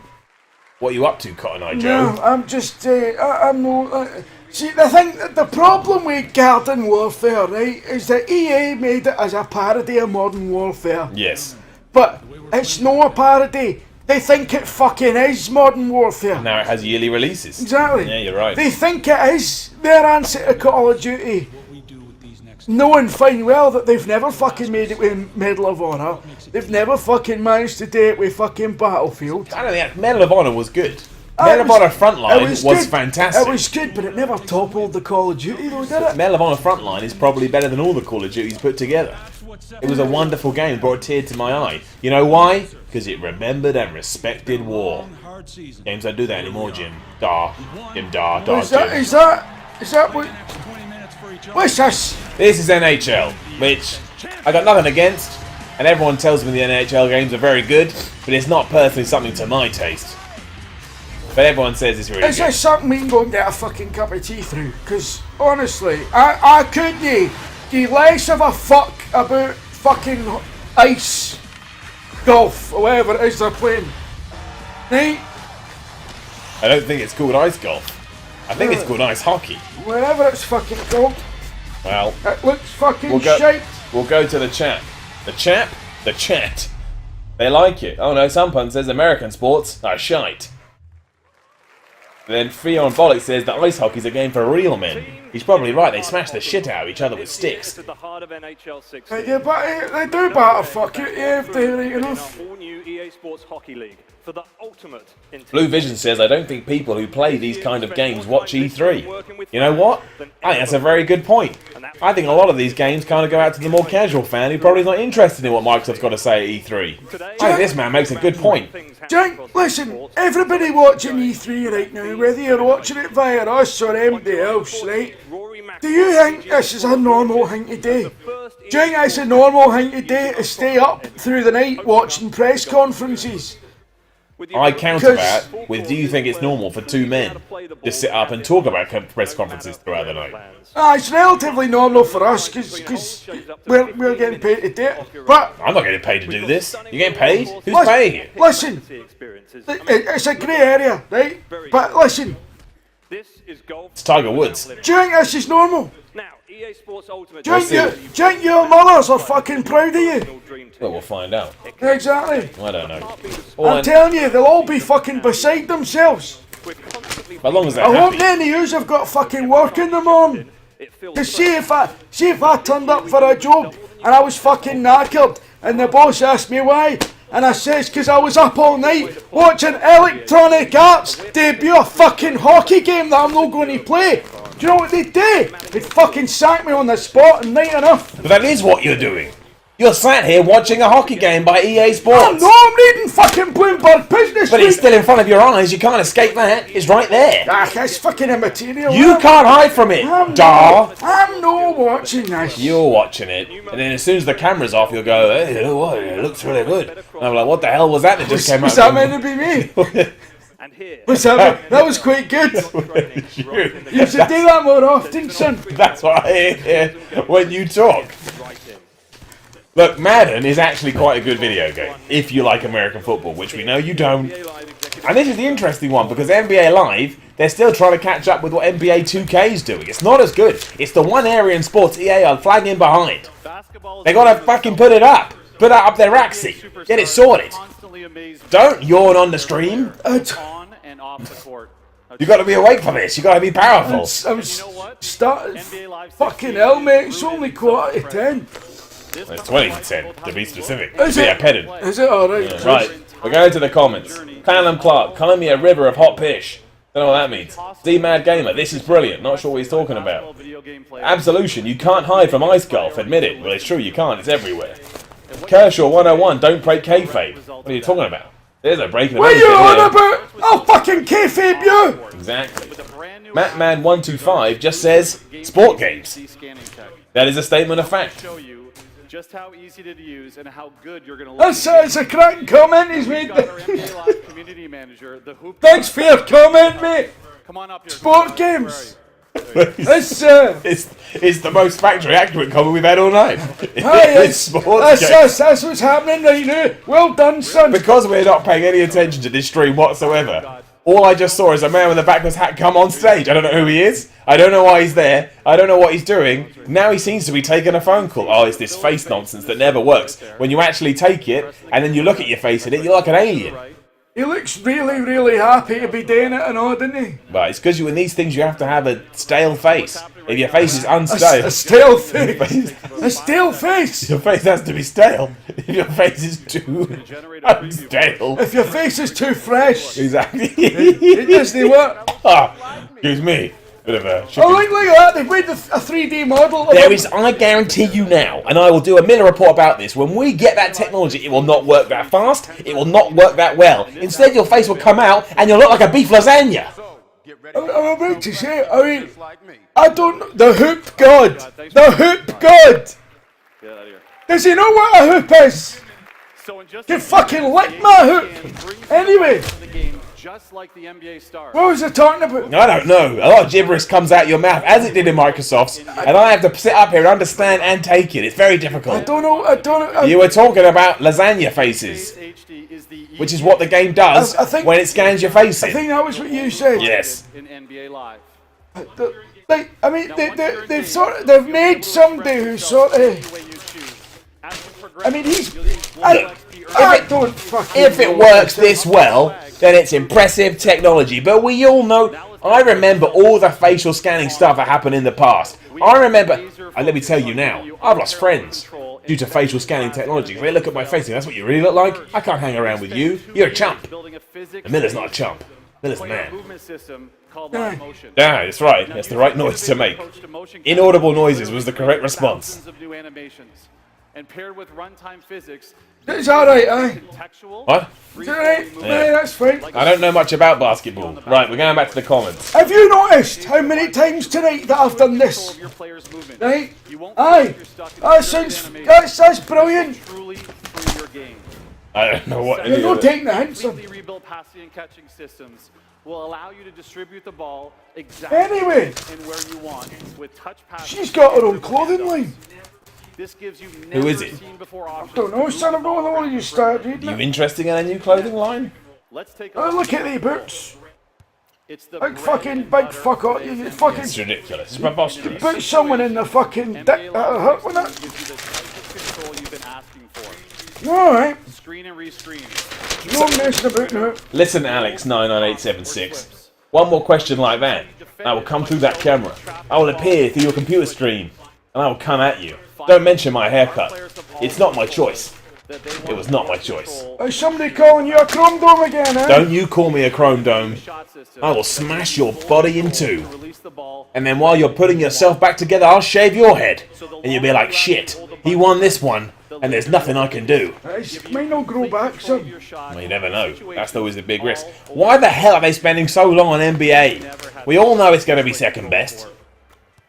What are you up to, Cotton Eye Joe? No, I'm just. I'm no. See, the problem with Garden Warfare, right, is that EA made it as a parody of Modern Warfare. Yes. But it's no a parody. They think it fucking is Modern Warfare. Now it has yearly releases. Exactly. Yeah, you're right. They think it is their answer to Call of Duty. Knowing fine well that they've never fucking made it with Medal of Honor. They've never fucking managed to do it with fucking Battlefield. I don't think Medal of Honor was good. Medal of Honor Frontline was good. fantastic. It was good, but it never toppled the Call of Duty though, did it? Medal of Honor Frontline is probably better than all the Call of Duties put together. It was a wonderful game, brought a tear to my eye. You know why? Because it remembered and respected war. Games don't do that anymore, Jim. Jim, Is that what... What's this? This is NHL, which I got nothing against, and everyone tells me the NHL games are very good, but it's not personally something to my taste. But everyone says it's really Is good. this something we can go and get a fucking cup of tea through? Because, honestly, I couldn't give less of a fuck about fucking ice golf, or whatever it is they're playing. Right? I don't think it's called ice golf. I think it's called ice hockey. Whatever it's fucking called. Well, It looks fucking we'll go, shite. we'll go to the chat. The chap? The chat. They like it. Oh no, Sunpun says American sports are shite. Then Fion Bollock says that ice hockey's a game for real men. He's probably right, they smash the shit out of each other with sticks. At the heart of NHL 16. Yeah, but they do batter fuck it, yeah, if they're right enough. All new EA Sports Hockey League for the ultimate in Blue Vision says, I don't think people who play these kind of games watch E3. You know what? I think that's a very good point. I think a lot of these games kind of go out to the more casual fan who probably is not interested in what Microsoft's got to say at E3. I think this man makes a good point. Jake, listen, everybody watching E3 right now, whether you're watching it via us or anybody else, right? Do you think this is a normal thing to do? Do you think it's a normal thing to do to stay up through the night watching press conferences? I counter that with, do you think it's normal for two men to sit up and talk about press conferences throughout the night? It's relatively normal for us because we're getting paid to do it. But I'm not getting paid to do this. You getting paid? Who's paying you? listen, it's a grey area, right? But listen, It's Tiger Woods. do you think this is normal? Now, EA Sports Ultimate. Do you think your mothers are fucking proud of you? Well, we'll find out. Exactly. I don't know. I'm telling you, they'll all be fucking beside themselves. As long as they're I hope happy. none of yous have got fucking work in the morning. To see if I turned up for a job and I was fucking knackered and the boss asked me why, and I says because I was up all night watching Electronic Arts debut a fucking hockey game that I'm not going to play. Do you know what they'd do? They'd fucking sack me on the spot and right enough. But that is what you're doing. You're sat here watching a hockey game by EA Sports. No, I'm reading fucking Bloomberg Business But Week. it's still in front of your eyes. You can't escape that. It's right there. Ah, that's fucking immaterial. You can't hide from it. I'm no watching this. You're watching it, and then as soon as the camera's off, you'll go, hey, you know what? It looks really good. And I'm like, what the hell was that just came out? Was that meant to be me? And here, That was quite good. You should do that more often, son. That's what I hear when you talk. Look, Madden is actually quite a good video game, if you like American football, which we know you don't. And this is the interesting one, because NBA Live, they're still trying to catch up with what NBA 2K is doing. It's not as good. It's the one area in sports EA are flagging behind. They gotta fucking put it up. Put that up their axie. Get it sorted. Don't yawn on the stream. You gotta be awake for this. You gotta be powerful. I'm starting. Fucking hell, mate. It's only 10:15. It's 20 to 10, to be specific. Is Yeah, it? petted. Is it alright? Right, we're going to the comments. Callum Clark, calling me a river of hot pish. Don't know what that means. D-Mad Gamer, this is brilliant. Not sure what he's talking about. Absolution, you can't hide from ice golf. Admit it. Well, it's true, you can't. It's everywhere. Kershaw 101, don't break kayfabe. What are you talking about? There's no breaking of What are you anything on here. about? I'll fucking kayfabe you! Exactly. Mattman125 just says, sport games. That is a statement of fact. just how easy to use and how good you're going to look. That's a cracking comment he's made. Got our NBA Live community manager, the hoop. Thanks for your comment, mate. Come on up here. Sport games. It's the most factually accurate comment we've had all night. Hey, It's sports games. that's what's happening right now. Well done, son. Because we're not paying any attention to this stream whatsoever, all I just saw is a man with a backwards hat come on stage. I don't know who he is. I don't know why he's there. I don't know what he's doing. Now he seems to be taking a phone call. Oh, it's this face nonsense that never works. When you actually take it, and then you look at your face in it, you're like an alien. He looks really, really happy to be doing it and all, doesn't he? But it's because in these things you have to have a stale face. If your face is unstale... A stale face. A stale face. Your face has to be stale. If your face is too unstale... If your face is too fresh. Exactly. It doesn't work. Ah, excuse me. Bit of a chicken. Oh, look at that. They've made a 3D model of There him. is, I guarantee you now, and I will do a Miller report about this, when we get that technology, it will not work that fast, it will not work that well. Instead, your face will come out, and you'll look like a beef lasagna. I'm about to say, I mean, I don't know. The hoop god. The hoop god. Does he know what a hoop is? You fucking lick my hoop. Anyway. Just like the NBA stars. What was I talking about? I don't know. A lot of gibberish comes out your mouth, as it did in Microsoft's, and I have to sit up here and understand and take it. It's very difficult. I don't know. You were talking about lasagna faces, which is what the game does I think- when it scans your face I in. think that was what you said. Yes. In NBA Live. I mean, they've made somebody who sort of. I mean, I don't fucking. If it works this well, then it's impressive technology. But we all know, I remember all the facial scanning stuff that happened in the past. I remember, and let me tell you now, I've lost friends due to facial scanning technology. They look at my face and that's what you really look like? I can't hang around with you. You're a chump. And Miller's not a chump. Miller's a man. Yeah, that's right. That's the right noise to make. Inaudible noises was the correct response. And paired with runtime physics. It's alright, eh? What? It's alright. Yeah, that's fine. I don't know much about basketball. Right, we're going back to the comments. Have you noticed how many times tonight that I've done this? Right? Aye. That's brilliant. I don't know what. You're not taking the hints. Completely rebuilt passing and catching systems will allow you to distribute the ball exactly Anyway. and where you want with touch passing. She's got her own clothing line. This gives you Who is it? Don't know, son. I'm not the one you start reading Are you it. interested in a new clothing line? Let's take Oh, look at the boots. It's the Big fucking, big fuck off. You fucking It's ridiculous. It's preposterous. put someone in the fucking dick that'll hurt with it. gives you the tightest control you've been asking for. Alright. Screen and rescreen. No messing about now. Listen, Alex99876. One more question like that. I will come through that camera. I will appear through your computer screen. And I will come at you. Don't mention my haircut. It's not my choice. It was not my choice. Is somebody calling you a chrome dome again, eh? Don't you call me a chrome dome. I will smash your body in two. And then while you're putting yourself back together, I'll shave your head. And you'll be like, shit, he won this one. and there's nothing I can do. It might not grow back, son. Well, you never know. That's always a big risk. Why the hell are they spending so long on NBA? We all know it's going to be second best.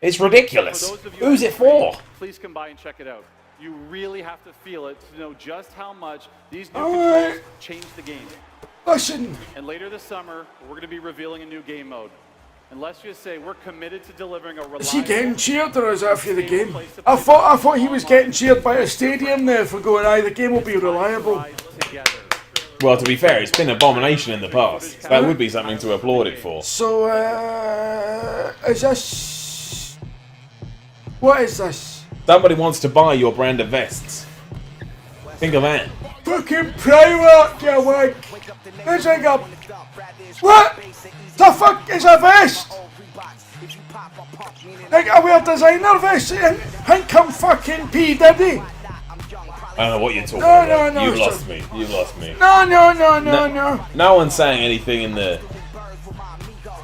It's ridiculous. Who's it for? Please come by and check it out. You really have to feel it to know just how much these new Alright. controls change the game. Listen, And later this summer, we're going to be revealing a new game mode. And let's just say we're committed to delivering a reliable... is he getting cheered or is that for the game? I thought he was getting cheered by a stadium there for going, aye, the game will be reliable. Well, to be fair, it's been an abomination in the past. So that would be something to applaud it for. So, is this... What is this? Somebody wants to buy your brand of vests. Think of that. Fucking Primark, you wig! It's like a... What? The fuck is a vest? Like I wear designer vest and think I'm fucking P. Diddy. I don't know what you're talking No, about. no, no, You've sir. lost me. You've lost me. No. No one's saying anything in the...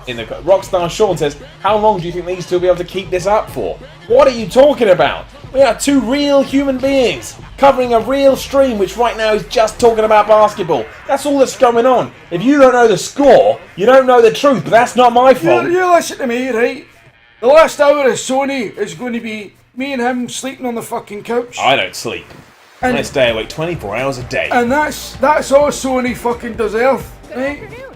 Rockstar Sean says, how long do you think these two will be able to keep this up for? What are you talking about? We are two real human beings covering a real stream which right now is just talking about basketball. That's all that's going on. If you don't know the score, you don't know the truth, but that's not my fault. You listen to me, right? The last hour of Sony is going to be me and him sleeping on the fucking couch. I don't sleep. And- I stay awake 24 hours a day. And that's all Sony fucking deserve, right?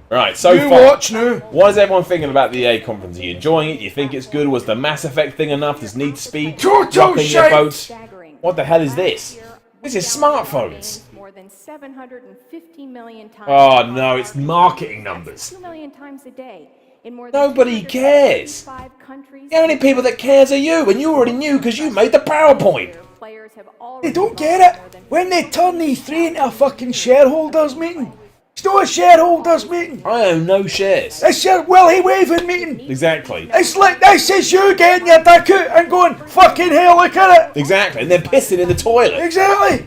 Right, so You far, watch now. what is everyone thinking about the EA conference? Are you enjoying it? Do you think it's good? Was the Mass Effect thing enough? Does Need Speed Total rocking your shite. boat? What the hell is this? This is smartphones. More than 750 million times. Oh no, it's marketing numbers. 2 million times a day. In more than Nobody cares. 275 countries. The only people that cares are you, and you already knew because you made the PowerPoint. Players have They already don't get it. When they turn E3 into a fucking shareholders meeting. It's not a shareholders meeting. I own no shares. It's your willy waving meeting. Exactly. It's like this is you getting your dick out and going, fucking hell, look at it. Exactly. And then pissing in the toilet Exactly.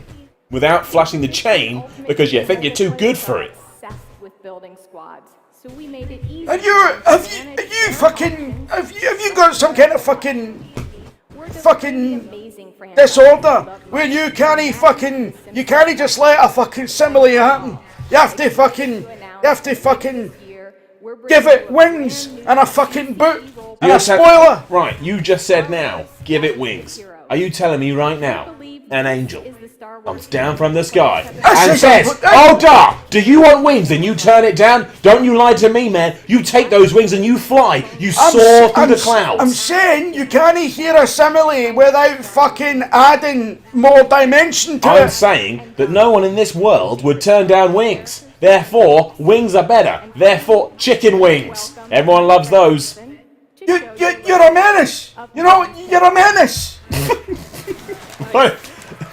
without flushing the chain because you think you're too good for it. obsessed with building squads. So we made it easy. And have you got some kind of fucking disorder where you can't just let a fucking simile happen. You have to fucking give it wings and a fucking boot and a spoiler. Right, you just said now, give it wings. Are you telling me right now, an angel comes down from the sky and says, "Oh, Dar, do you want wings?" And you turn it down? Don't you lie to me, man. You take those wings and you fly. You soar through the clouds. I'm saying you can't hear a simile without fucking adding more dimension to I'm it. saying that no one in this world would turn down wings. Therefore, wings are better. Therefore, chicken wings. Everyone loves those. You're a menace. You know, you're a menace.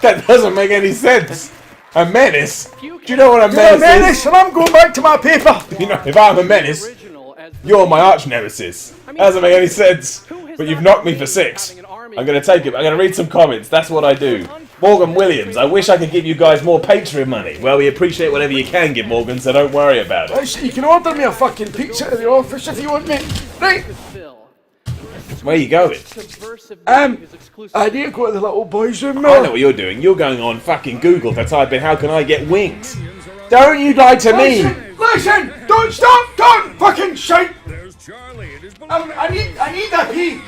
That doesn't make any sense. A menace? Do you know what a You're a menace menace, and I'm going back to my paper. is? You know, if I'm a menace, you're my arch nemesis. That doesn't make any sense. But you've knocked me for 6. I'm going to take it. I'm going to read some comments. That's what I do. Morgan Williams, I wish I could give you guys more Patreon money. Well, we appreciate whatever you can give, Morgan, so don't worry about it. Listen, you can order me a fucking pizza at the office if you want me. Right. Where are you going? I need to go to the little boys' room now. I know what you're doing. You're going on fucking Google to type in how can I get wings. Don't you lie to me. Listen, don't stop, don't fucking shite. I need a pee.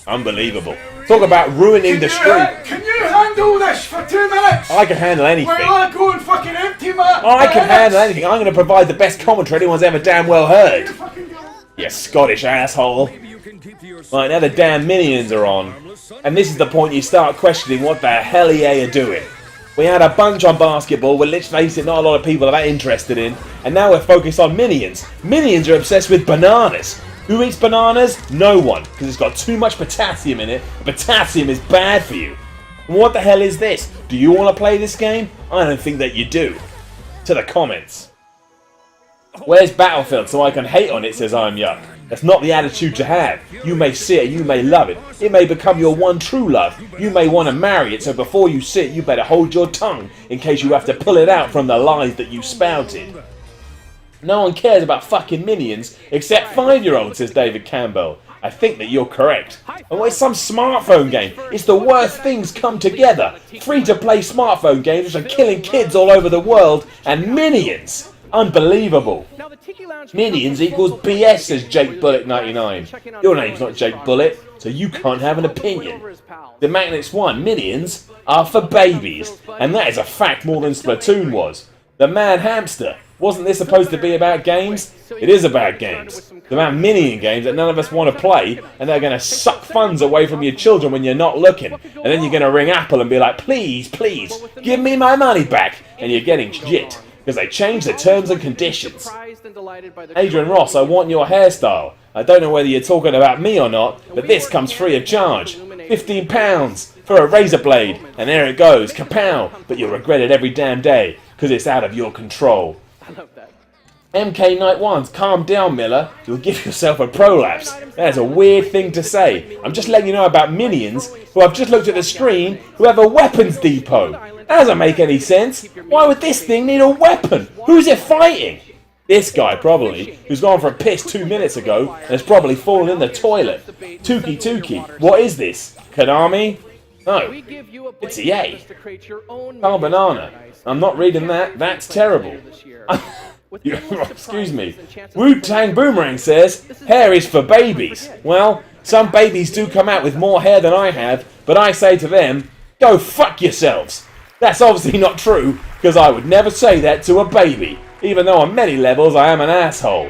Unbelievable. Talk about ruining the street. Can you handle this for 2 minutes? I can handle anything. While I go and fucking empty my... I can handle anything. I'm going to provide the best commentary anyone's ever damn well heard. You Scottish asshole. Right, now the damn minions are on. And this is the point you start questioning what the hell EA are doing. We had a bunch on basketball, but let's face it, not a lot of people are that interested in. And now we're focused on minions. Minions are obsessed with bananas. Who eats bananas? No one, because it's got too much potassium in it. Potassium is bad for you. What the hell is this? Do you want to play this game? I don't think that you do. To the comments. Where's Battlefield so I can hate on it, says I'm Yuck. That's not the attitude to have. You may see it, you may love it. It may become your one true love. You may want to marry it, so before you sit, you better hold your tongue in case you have to pull it out from the lies that you spouted. No one cares about fucking minions except 5-year-olds, says David Campbell. I think that you're correct. Oh, it's some smartphone game. It's the worst things come together. Free-to-play smartphone games which are killing kids all over the world, and Minions. Unbelievable. Minions equals BS, says Jake Bullet99. Your name's not Jake Bullet, so you can't have an opinion. The Magnets 1 Minions are for babies, and that is a fact more than Splatoon was. The Mad Hamster. Wasn't this supposed to be about games? It is about games. It's about Minion games that none of us want to play, and they're going to suck funds away from your children when you're not looking. And then you're going to ring Apple and be like, please, please, give me my money back. And you're getting shit, because they changed the terms and conditions. Adrian Ross, I want your hairstyle. I don't know whether you're talking about me or not, but this comes free of charge. £15 for a razor blade, and there it goes, kapow! But you'll regret it every damn day, because it's out of your control. MK Night Ones, calm down, Miller. You'll give yourself a prolapse. That's a weird thing to say. I'm just letting you know about Minions, who I've just looked at the screen, who have a weapons depot. That doesn't make any sense. Why would this thing need a weapon? Who's it fighting? This guy, probably, who's gone for a piss 2 minutes ago and has probably fallen in the toilet. Tuki, what is this? Konami? No, it's EA. Carl Banana. I'm not reading that. That's terrible. Excuse me. Wu-Tang Boomerang says, hair is for babies. Well, some babies do come out with more hair than I have, but I say to them, go fuck yourselves. That's obviously not true, because I would never say that to a baby, even though on many levels I am an asshole.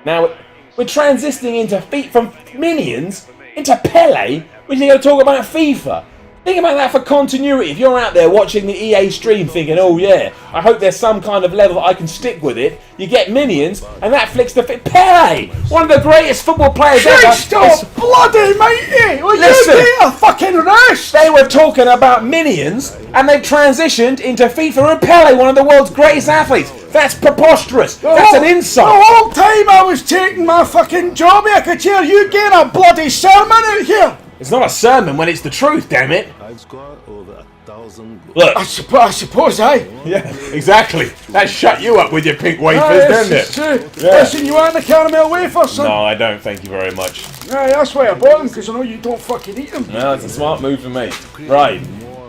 Now, we're transitioning from Minions into Pele, which are going to talk about FIFA. Think about that for continuity. If you're out there watching the EA stream thinking, oh yeah, I hope there's some kind of level that I can stick with it, you get Minions, and that flicks the Pele! One of the greatest football players ever! Stop, bloody matey! Will Listen, you get a fucking rest? They were talking about Minions, and they've transitioned into FIFA and Pele, one of the world's greatest athletes. That's preposterous. That's an insult. The whole time I was taking my fucking job, I could hear you getting a bloody sermon out here. It's not a sermon when it's the truth, damn it. I've scored over 1,000 goals. Look. I suppose, Yeah, exactly. That shut you up with your pink wafers, didn't it? True. Yeah. Listen, you want the caramel wafers, son? No, I don't, thank you very much. Yeah, that's why I bought them, because I know you don't fucking eat them. No, it's a smart move for me. Right.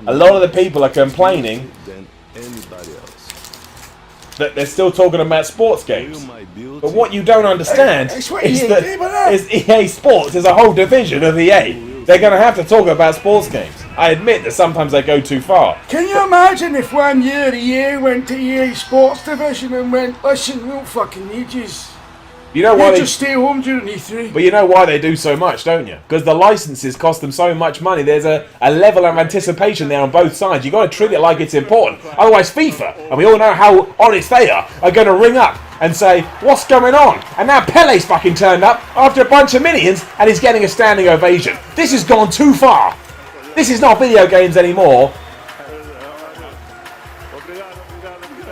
A lot of the people are complaining that they're still talking about sports games. But what you don't understand is that EA Sports is a whole division of EA. They're going to have to talk about sports games. I admit that sometimes they go too far. Can you imagine if 1 year EA went to EA Sports Division and went, listen, we don't fucking need yous. You know why they just stay home during E3. But you know why they do so much, don't you? Because the licenses cost them so much money. There's a level of anticipation there on both sides. You've got to treat it like it's important. Otherwise FIFA, and we all know how honest they are going to ring up and say, what's going on? And now Pele's fucking turned up after a bunch of Minions and he's getting a standing ovation. This has gone too far. This is not video games anymore.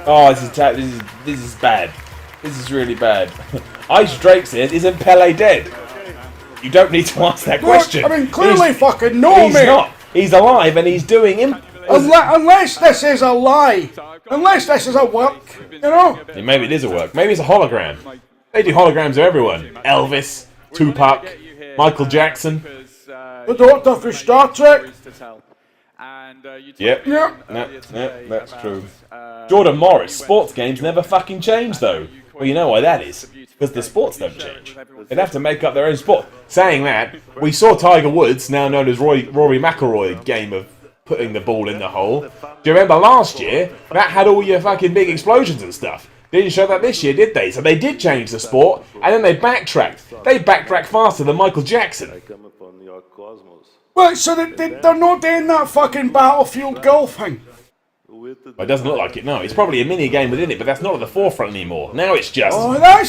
Oh, this is bad. This is really bad. Ice Drake says, isn't Pele dead? You don't need to ask that question. I mean, clearly fucking no, he's mate. Not. He's alive and he's doing him. Unless this is a lie. Unless this is a work. You know? Yeah, maybe it is a work. Maybe it's a hologram. They do holograms of everyone. Elvis, Tupac, Michael Jackson. The Doctor for Star Trek. Yep. Yep, that's true. Jordan Morris, sports games never fucking change though. Well, you know why that is. Because the sports don't change. They'd have to make up their own sport. Saying that, we saw Tiger Woods, now known as Rory McIlroy, game of putting the ball in the hole. Do you remember last year? That had all your fucking big explosions and stuff. They didn't show that this year, did they? So they did change the sport, and then they backtracked. They backtracked faster than Michael Jackson. Well, so they're not doing that fucking Battlefield golf thing. Well, it doesn't look like it, no. It's probably a mini game within it, but that's not at the forefront anymore. Now it's just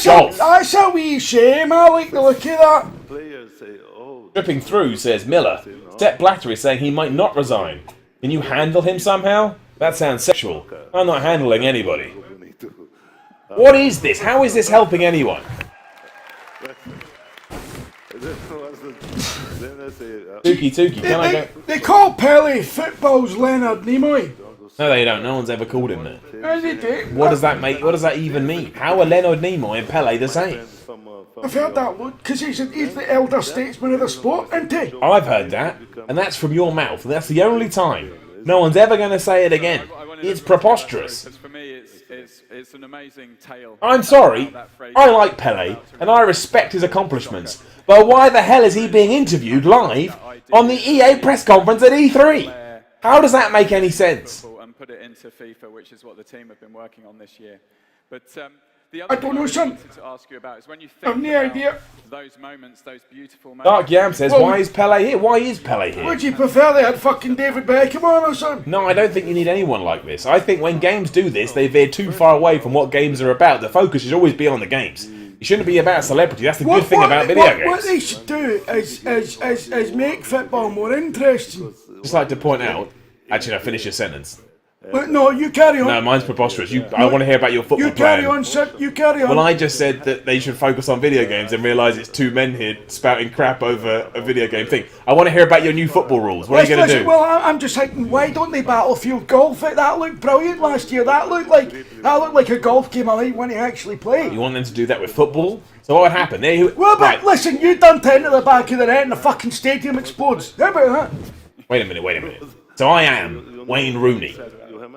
golf. That's a wee shame. I like the look of that. Dripping through, says Miller. Sepp Blatter is saying he might not resign. Can you handle him somehow? That sounds sexual. I'm not handling anybody. What is this? How is this helping anyone? Tuki, can I go? They call Pele football's Leonard Nimoy. No, they don't. No one's ever called him that. They do. What does that make? What does that even mean? How are Leonard Nimoy and Pele the same? I've heard that, look, because he's the elder statesman of the sport, isn't he? I've heard that, and that's from your mouth, and that's the only time. No one's ever going to say it again. It's preposterous. For me, it's an amazing tale. I'm sorry, I like Pele, and I respect his accomplishments, but why the hell is he being interviewed live on the EA press conference at E3? How does that make any sense? And put it into FIFA, which is what the team have been working on this year. But the I other don't thing know, son. wanted to ask you about is when you I've think no about idea. those moments, those beautiful moments. Dark Yam says, Well, why is Pele here? Why is Pele here? Would you prefer they had fucking David Beckham on or something? No, I don't think you need anyone like this. I think when games do this, they veer too far away from what games are about. The focus should always be on the games. It shouldn't be about celebrity. That's the good thing about video games. What they should do is make football more interesting. Just like to point out, actually, no, finish your sentence. But no, you carry on. No, mine's preposterous. I want to hear about your football You carry plan. on, son. You carry on. Well, I just said that they should focus on video games and realise it's two men here spouting crap over a video game thing. I want to hear about your new football rules. What are you going to do? Well, I'm just thinking, why don't they Battlefield golf it? That looked brilliant last year. That looked like a golf game I like when he actually played. You want them to do that with football? So what would happen? Well, but listen, you done 10 to the back of the net and the fucking stadium explodes. How about that? Wait a minute. So I am Wayne Rooney,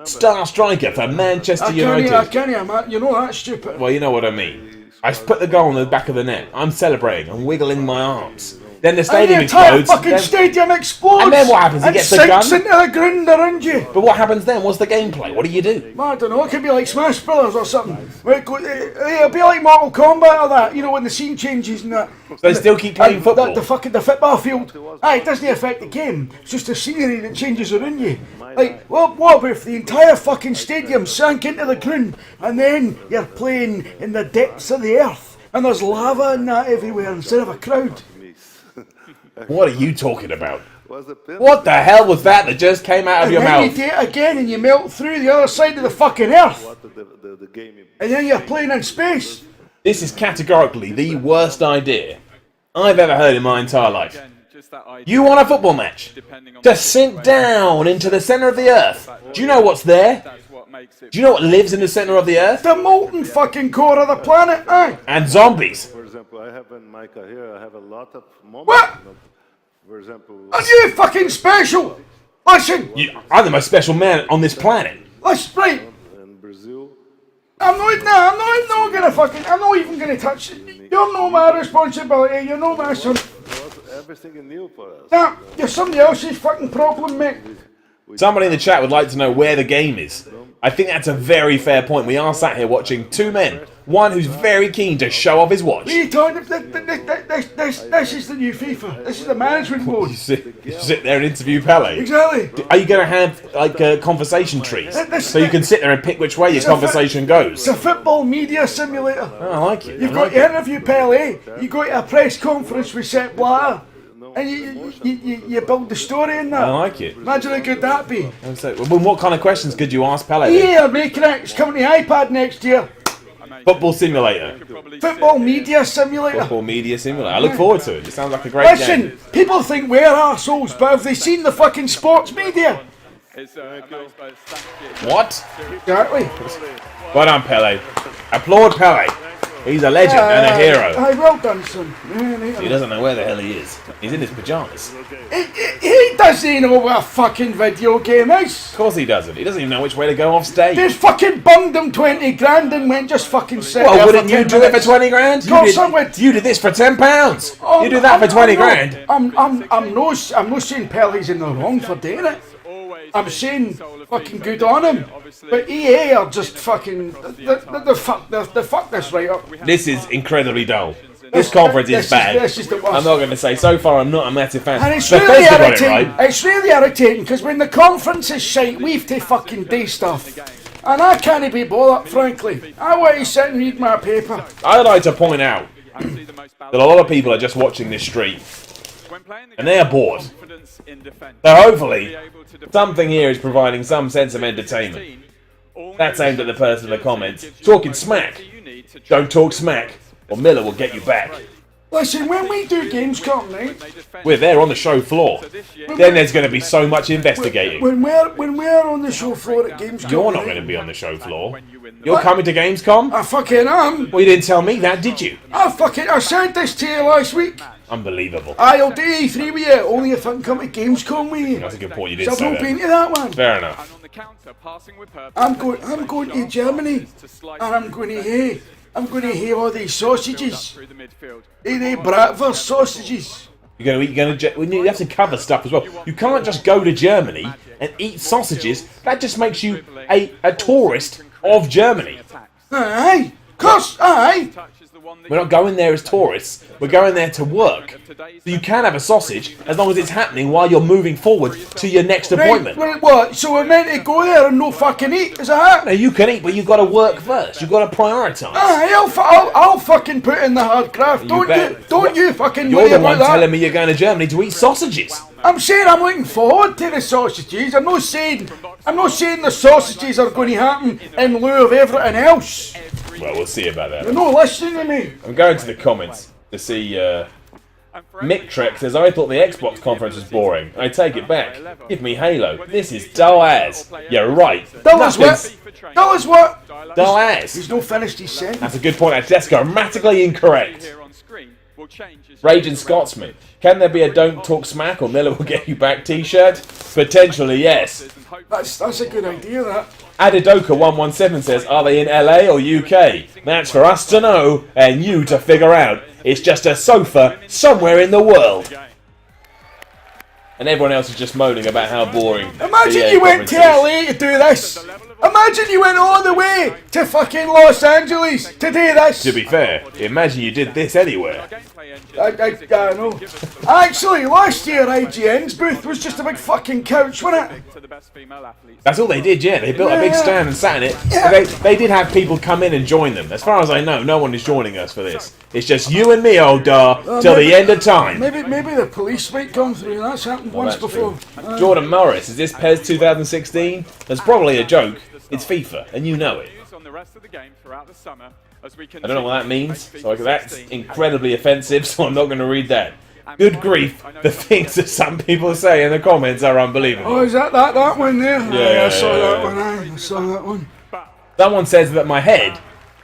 star striker for Manchester United. I can't, man. You know that's stupid. Well, you know what I mean. I put the goal on the back of the net. I'm celebrating. I'm wiggling my arms. Then the stadium and the entire explodes. fucking stadium explodes. And then what happens? He and gets the gun? sinks into the ground around you. But what happens then? What's the gameplay? What do you do? I don't know. It could be like Smash Brothers or something. It'll be like Mortal Kombat or that. You know, when the scene changes and that. So they still keep playing football? The football field. It doesn't affect the game. It's just the scenery that changes around you. Like, well, what if the entire fucking stadium sank into the ground and then you're playing in the depths of the earth and there's lava and that everywhere instead of a crowd? What are you talking about? What the hell was that just came out of your mouth? And then you do it again and you melt through the other side of the fucking earth. And then you're playing in space. This is categorically the worst idea I've ever heard in my entire life. You want a football match? To sink down into the centre of the earth. Do you know what's there? Do you know what lives in the centre of the earth? The molten fucking core of the planet, aye. And zombies. For example, I have in my career, I have a lot of moments. What? For example, Are you fucking special? Listen. I'm the most special man on this planet. Listen, right. in Brazil, I'm not even gonna touch it. You're not my responsibility, you're not my son. everything new for us. Nah, you're somebody else's fucking problem, mate. Somebody in the chat would like to know where the game is. I think that's a very fair point. We are sat here watching two men. One who's very keen to show off his watch. What are you talking about? This is the new FIFA. This is the management board. You sit there and interview Pele. Exactly. Are you going to have like conversation trees so you can sit there and pick which way your conversation goes? It's a football media simulator. Oh, I like it. You've got to interview Pele. You go to a press conference with Sepp Blatter, and you build the story in that. I like it. Imagine how good that'd be. Well, what kind of questions could you ask Pele? Yeah, making it. It's coming to iPad next year. Football simulator. Football media simulator. Football media simulator. I look forward to it. It sounds like a great game. Listen, people think we're arseholes, but have they seen the fucking sports media? What? Exactly. Well done, Pele. Applaud Pele. He's a legend and a hero. Aye, well done, son. He doesn't know where the hell he is. He's in his pajamas. He doesn't know what a fucking video game is. Of course he doesn't. He doesn't even know which way to go off stage. They fucking bummed him 20 grand and went just fucking sit Well, there wouldn't for you 10 do it for minutes. 20 grand? You did this for £10. You do that for 20 grand. I'm not saying Pele's in the wrong for doing it. I'm saying fucking good on him. But EA are just fucking the fuck this right up. This is incredibly dull. This conference is bad. This is the worst. I'm not going to say. So far, I'm not a massive fan. And it's Bethesda really got it irritating. right. It's really irritating because when the conference is shite, we have to fucking do stuff. And I can't be bothered, frankly. I want to sit and read my paper. I'd like to point out that a lot of people are just watching this stream. And they are bored. So hopefully, something here is providing some sense of entertainment. That's aimed at the person in the comments. Talking smack. Don't talk smack, or Miller will get you back. Listen, when we do Gamescom, right? We're there on the show floor. Then there's going to be so much investigating. When we're on the show floor at Gamescom, You're not going to be on the show floor. You're coming to Gamescom? I fucking am. Well, you didn't tell me that, did you? I said this to you last week. Unbelievable. I'll do E3 with you, only if I can come to Gamescom with you. That's a good point. You So did I've say not been that. to that one. Fair enough. I'm going to Germany, and I'm going to hear all these sausages. They bratwurst sausages. You're going to you have to cover stuff as well. You can't just go to Germany and eat sausages. That just makes you a tourist of Germany. Aye, course, aye. We're not going there as tourists. We're going there to work. So you can have a sausage as long as it's happening while you're moving forward to your next appointment. Right, what? So we're meant to go there and no fucking eat? Is that No, it? you can eat, but you've got to work first. You've got to prioritise. Aye, I'll fucking put in the hard graft. Don't you fucking You're worry the about one that. telling me you're going to Germany to eat sausages. I'm saying I'm looking forward to the sausages. I'm not saying the sausages are going to happen in lieu of everything else. Well, we'll see about that. You're not listening to me. I'm going to the comments to see. Mick Trek says, I thought the Xbox conference was boring. I take it back. Give me Halo. This is dull as. You're right. Dull as what? Dull as what? Dull as. He's not finished his sentence. That's a good point. That's grammatically incorrect. Raging Scotsman. Can there be a Don't Talk Smack or Miller will get you back t-shirt? Potentially, yes. That's a good idea, that. Adidoka117 says, are they in LA or UK? That's for us to know and you to figure out. It's just a sofa somewhere in the world. And everyone else is just moaning about how boring. Imagine you went to LA to do this. Imagine you went all the way to fucking Los Angeles to do this. To be fair, imagine you did this anywhere. I know. Actually, last year IGN's booth was just a big fucking couch, wasn't it? That's all they did, yeah. They built a big stand and sat in it. Yeah. They did have people come in and join them. As far as I know, no one is joining us for this. It's just you and me, old Dar, till the end of time. Maybe the police might come through. That's happened once That's before. true. Jordan Morris, is this PES 2016? That's probably a joke. It's FIFA, and you know it. I don't know what that means, so that's incredibly offensive, so I'm not going to read that. Good grief, the things that some people say in the comments are unbelievable. Oh, is that one there? Yeah, I saw yeah, that yeah. one. I saw that one. Someone says that my head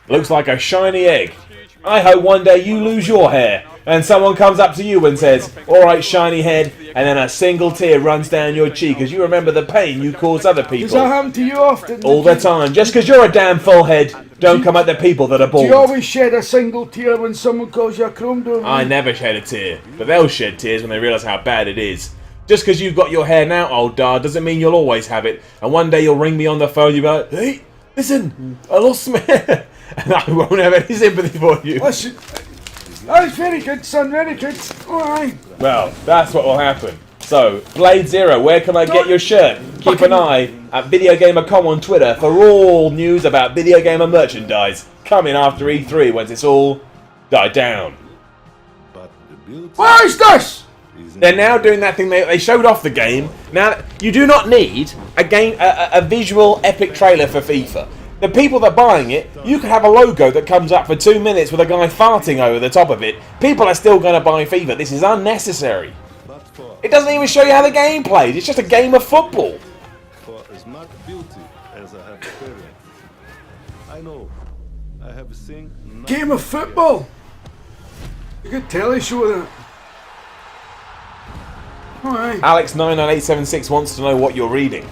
looks like a shiny egg. I hope one day you lose your hair, and someone comes up to you and says, alright, shiny head, and then a single tear runs down your cheek as you remember the pain you cause other Does that people. happen to you often? All the time. Just because you're a damn full head, don't come at the people that are Do you bald. always shed a single tear when someone calls you a chrome dome? I never shed a tear, but they'll shed tears when they realise how bad it is. Just because you've got your hair now, old Dar, doesn't mean you'll always have it. And one day you'll ring me on the phone, you'll be like, hey, listen, I lost my hair. And I won't have any sympathy for you. Listen, that's very good, son, very good. Alright. Well, that's what will happen. So, Blade Zero, where can I get your shirt? Keep an eye at VideogamerCom on Twitter for all news about video gamer merchandise coming after E3 once it's all died down. But the beauty What is this? is in They're now doing that thing they showed off the game. Now, you do not need a visual epic trailer for FIFA. The people that are buying it, you could have a logo that comes up for 2 minutes with a guy farting over the top of it. People are still going to buy FIFA. This is unnecessary. but It doesn't even show you how the game plays. It's just a game of football. for as much beauty as I have experienced. I know I have seen nothing Game of football. You could telly show that. Alright. Alex99876 wants to know what you're reading.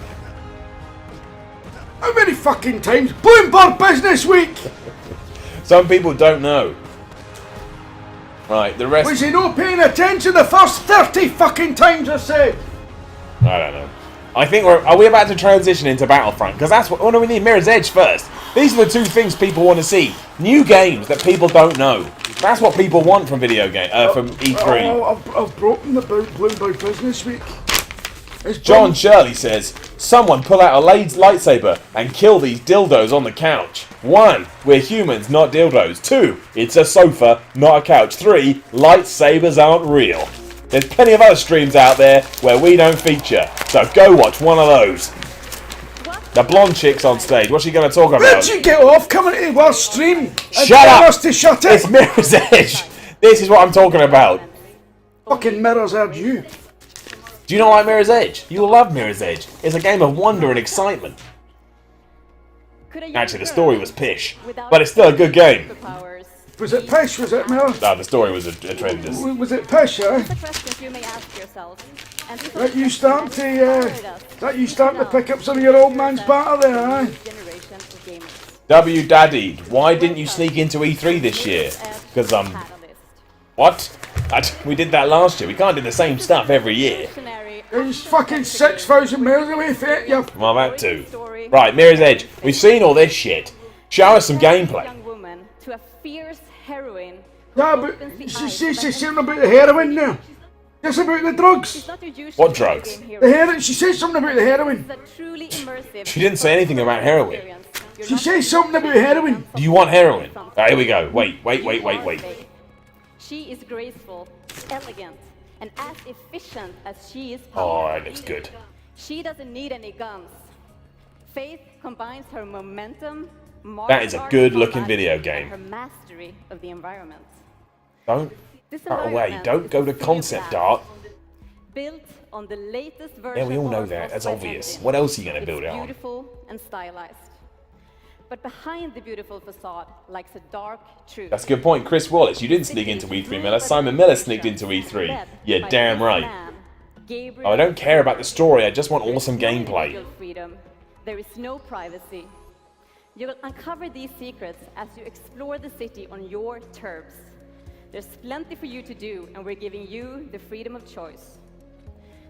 How many fucking times? Bloomberg Business Week! Some people don't know. Right, the rest... Was he not paying attention the first 30 fucking times I said? I don't know. I think are we about to transition into Battlefront? Because that's what... Oh no, we need Mirror's Edge first. These are the two things people want to see. New games that people don't know. That's what people want from from E3. Oh, I've broken the Bloomberg Business Week. It's John Shirley says, someone pull out a lightsaber and kill these dildos on the couch. 1. We're humans, not dildos. 2. It's a sofa, not a couch. 3. Lightsabers aren't real. There's plenty of other streams out there where we don't feature, so go watch one of those. The blonde chick's on stage. What's she going to talk Where'd about? you get off coming to our stream? And Shut tell up! us to shut it! It's Mirror's Edge. This is what I'm talking about. Fucking Mirror's Edge, you. Do you not like Mirror's Edge? You'll love Mirror's Edge. It's a game of wonder and excitement. Actually, the story was pish, but it's still a good game. Was it pish? Was it Mirror? No, the story was tremendous. Was it pish, eh? That you starting to pick up some of your old man's batter there, eh? W Daddy, why didn't you sneak into E3 this year? Because what? We did that last year. We can't do the same stuff every year. It's fucking 6,000 miles away from it, you. Well, that too. Right, Mirror's Edge. We've seen all this shit. Show us some gameplay. Yeah, but she's saying about the heroin now. Just about the drugs. What drugs? The heroin. She says something about the heroin. She didn't say anything about heroin. She says something about heroin. Do you want heroin? Right, here we go. Wait. She is graceful, elegant, and as efficient as she is Oh, powerful. that looks good. She doesn't need any guns. Faith combines her momentum, That is a good-looking video game. and her mastery of the environment. Don't cut away. Don't go to concept art. Built on the latest version Yeah, we all know of that. That's Software obvious. Engine. What else are you going to It's build it on? beautiful and stylized. But behind the beautiful facade lies a dark truth. That's a good point. Chris Wallace, you didn't sneak into E3, Miller. Simon Miller sneaked into E3. You're damn right. Oh, I don't care about the story. I just want awesome gameplay. Freedom. There is no privacy. You will uncover these secrets as you explore the city on your terms. There's plenty for you to do, and we're giving you the freedom of choice.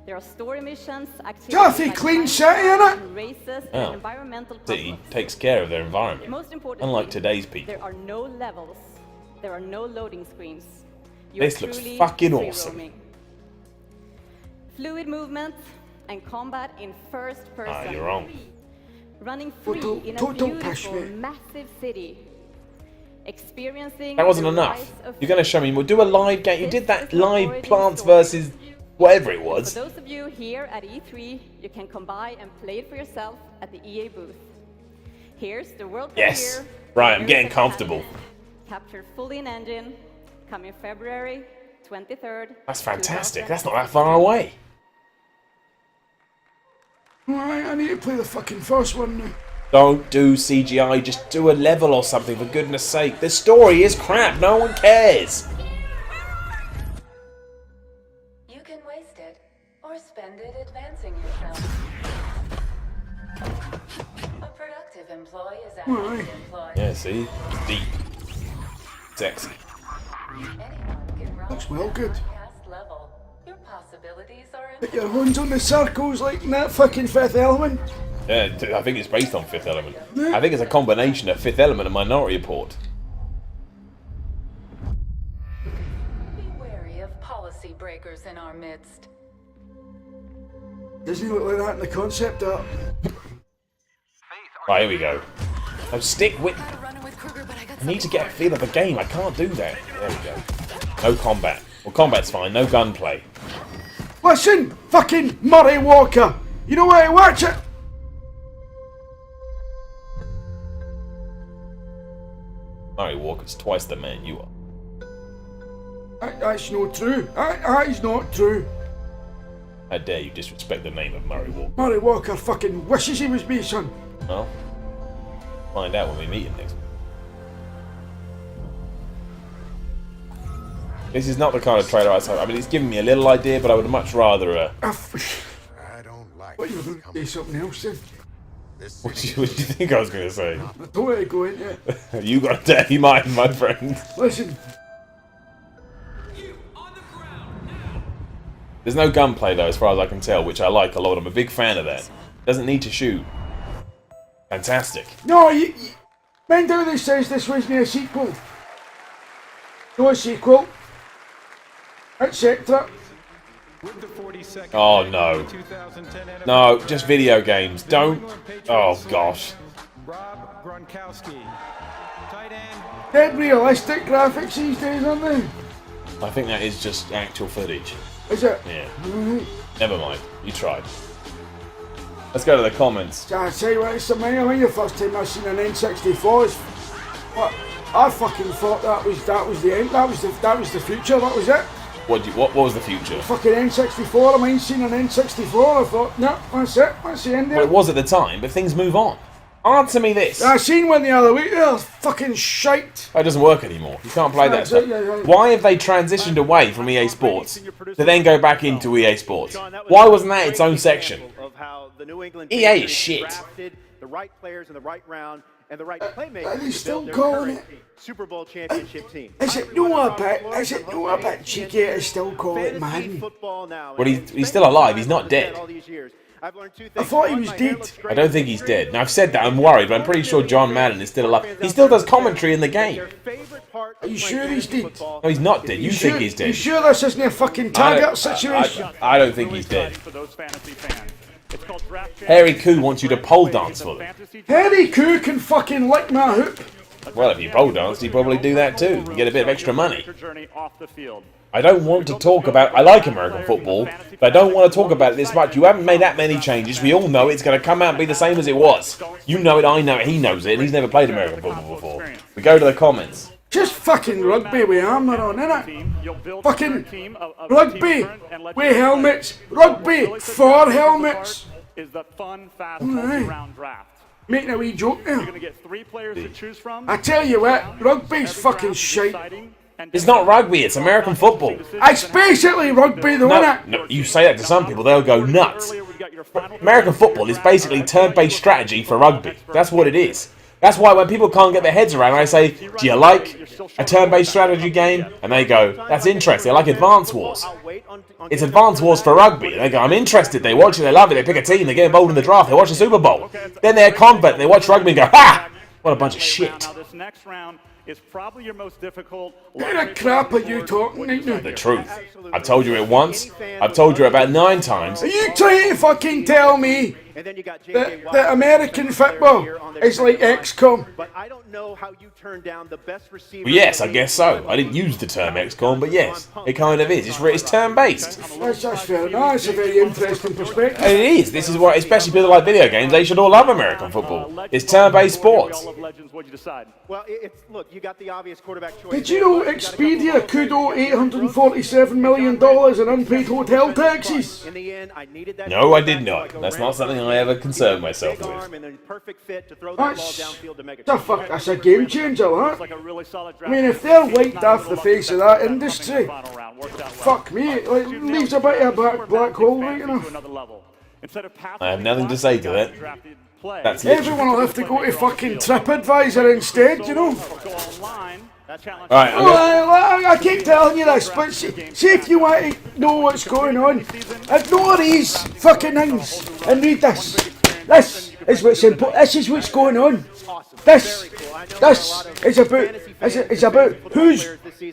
There are story missions, activities Kathy, like clean time city, trials innit? and races, Oh. and environmental City puzzles. takes care of their environment. Most importantly, Unlike today's people. there are no levels. There are no loading screens. You This are looks truly fucking free awesome. roaming. Fluid movement and combat in first person. Ah, you're wrong. Running free in a don't push beautiful, me. massive city. Experiencing That wasn't the enough. rise of You're going to show me. We'll do a live game. You did that This live is Plants story. versus whatever it For was. those of you here at E3, you can come by and play it for yourself at the EA booth. Here's the world Yes. premiere. Right, I'm Here's getting the comfortable. Captured fully in engine, coming February 23rd. That's fantastic. That's not that far away. Alright, I need to play the fucking first one now. Don't do CGI. Just do a level or something, for goodness sake. The story is crap. No one cares. You can waste it, or spend it advancing yourself. A productive employee is a happy employee. Yeah, see? It's deep. Sexy. Anyone can run Looks well good. past level. Your possibilities are Put your horns on the circles like in that fucking Fifth Element. Yeah, I think it's based on Fifth Element. I think it's a combination of Fifth Element and Minority Report. Be wary of policy breakers in our midst. Doesn't he look like that in the concept art? Right, here we go. Oh, stick with... I need to get a feel of the game. I can't do that. There we go. No combat. Well, combat's fine. No gunplay. Listen, fucking Murray Walker. You know where I watch it? Murray Walker's twice the man you are. That's not true. That is not true. How dare you disrespect the name of Murray Walker? Murray Walker fucking wishes he was me, son. Well, find out when we meet him next week. This is not the kind of trailer I saw. I mean, it's giving me a little idea, but I would much rather... I don't like what, you were going to say something else then? What do you think I was going to say? I don't want to go into it. You got a dirty mind, my friend. Listen. There's no gunplay, though, as far as I can tell, which I like a lot. I'm a big fan of that. Doesn't need to shoot. Fantastic. No, Mendoza says this wasn't a sequel. No a sequel. Etc. Oh, no. No, just video games. Don't... Oh, gosh. Dead realistic graphics these days, aren't they? I think that is just actual footage. Is it? Yeah. Never mind. You tried. Let's go to the comments. I tell you what, it's amazing. I think the first time I seen an N64 is... What? I fucking thought that was the end. That was the future. That was it. What was the future? Fucking N64. I mind seeing an N64. I thought, no, that's it. That's the end. Well, it was at the time, but things move on. Answer me this. I seen one the other week. Oh, fucking shite. It doesn't work anymore. You can't play that That's stuff. it, yeah. Why have they transitioned away from EA Sports to then go back into EA Sports? Why wasn't that its own section? EA is shit. The right players in the right round and the right playmakers. Are they still to build their calling current Super Bowl championship team. Is it no a bit cheeky to still call it Madden? Well, he's still alive. He's not dead. I thought he was dead. I don't think he's dead. Now, I've said that. I'm worried, but I'm pretty sure John Madden is still alive. He still does commentary in the game. Are you sure he's dead? No, he's not dead. You think he's dead. You sure this isn't a fucking target situation? I don't think he's dead. Harry Koo wants you to pole dance for them. Harry Koo can fucking lick my hoop. Well, if you pole danced, he'd probably do that too. You get a bit of extra money. I don't want to talk about... I like American football, but I don't want to talk about it this much. You haven't made that many changes. We all know it's going to come out and be the same as it was. You know it, I know it, he knows it, and he's never played American football before. We go to the comments. Just fucking rugby with armour on, innit? Fucking rugby with helmets. Rugby for helmets. Is the fun, fast, multi-round draft. Making a wee joke there. You're going to get 3 players to choose from. I tell you what, rugby's fucking shite. It's not rugby, it's American football. It's basically rugby though, innit? No, you say that to some people, they'll go nuts. American football is basically turn-based strategy for rugby. That's what it is. That's why when people can't get their heads around, I say, do you like a turn-based strategy game? And they go, that's interesting, I like Advance Wars. It's Advance Wars for rugby. And they go, I'm interested, they watch it, they love it, they pick a team, they get involved in the draft, they watch the Super Bowl. Then they're convert, they watch rugby and go, ha! What a bunch of shit. This next round is probably your most difficult. Who the crap are you talking to? The truth. I've told you it once, I've told you about 9 times. Are you trying to fucking tell me that American football is like XCOM? But I don't know how you turn down the best receiver. Well, yes, I guess so. I didn't use the term XCOM, but yes, it kind of is. It's turn-based. That's fair enough. That's a very interesting perspective. And it is. This is what, especially people like video games, they should all love American football. It's turn-based sports. Well, look, you got the obvious quarterback choice. Did you know Expedia could owe $847 million in unpaid hotel taxes? No, I did not. That's not something I ever concerned myself with. That's a game changer, that. I mean, if they're wiped off the face of that industry, fuck me, it leaves a bit of a black hole, right enough. I have nothing to say to that. That's Everyone will have to go to fucking TripAdvisor instead, you know. Alright, I keep telling you this, but see if you want to know what's going on, ignore these fucking things and read this. This is what's important. This is what's going on. This is about who's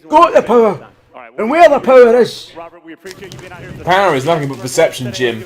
got the power and where the power is. Power is nothing but perception, Jim.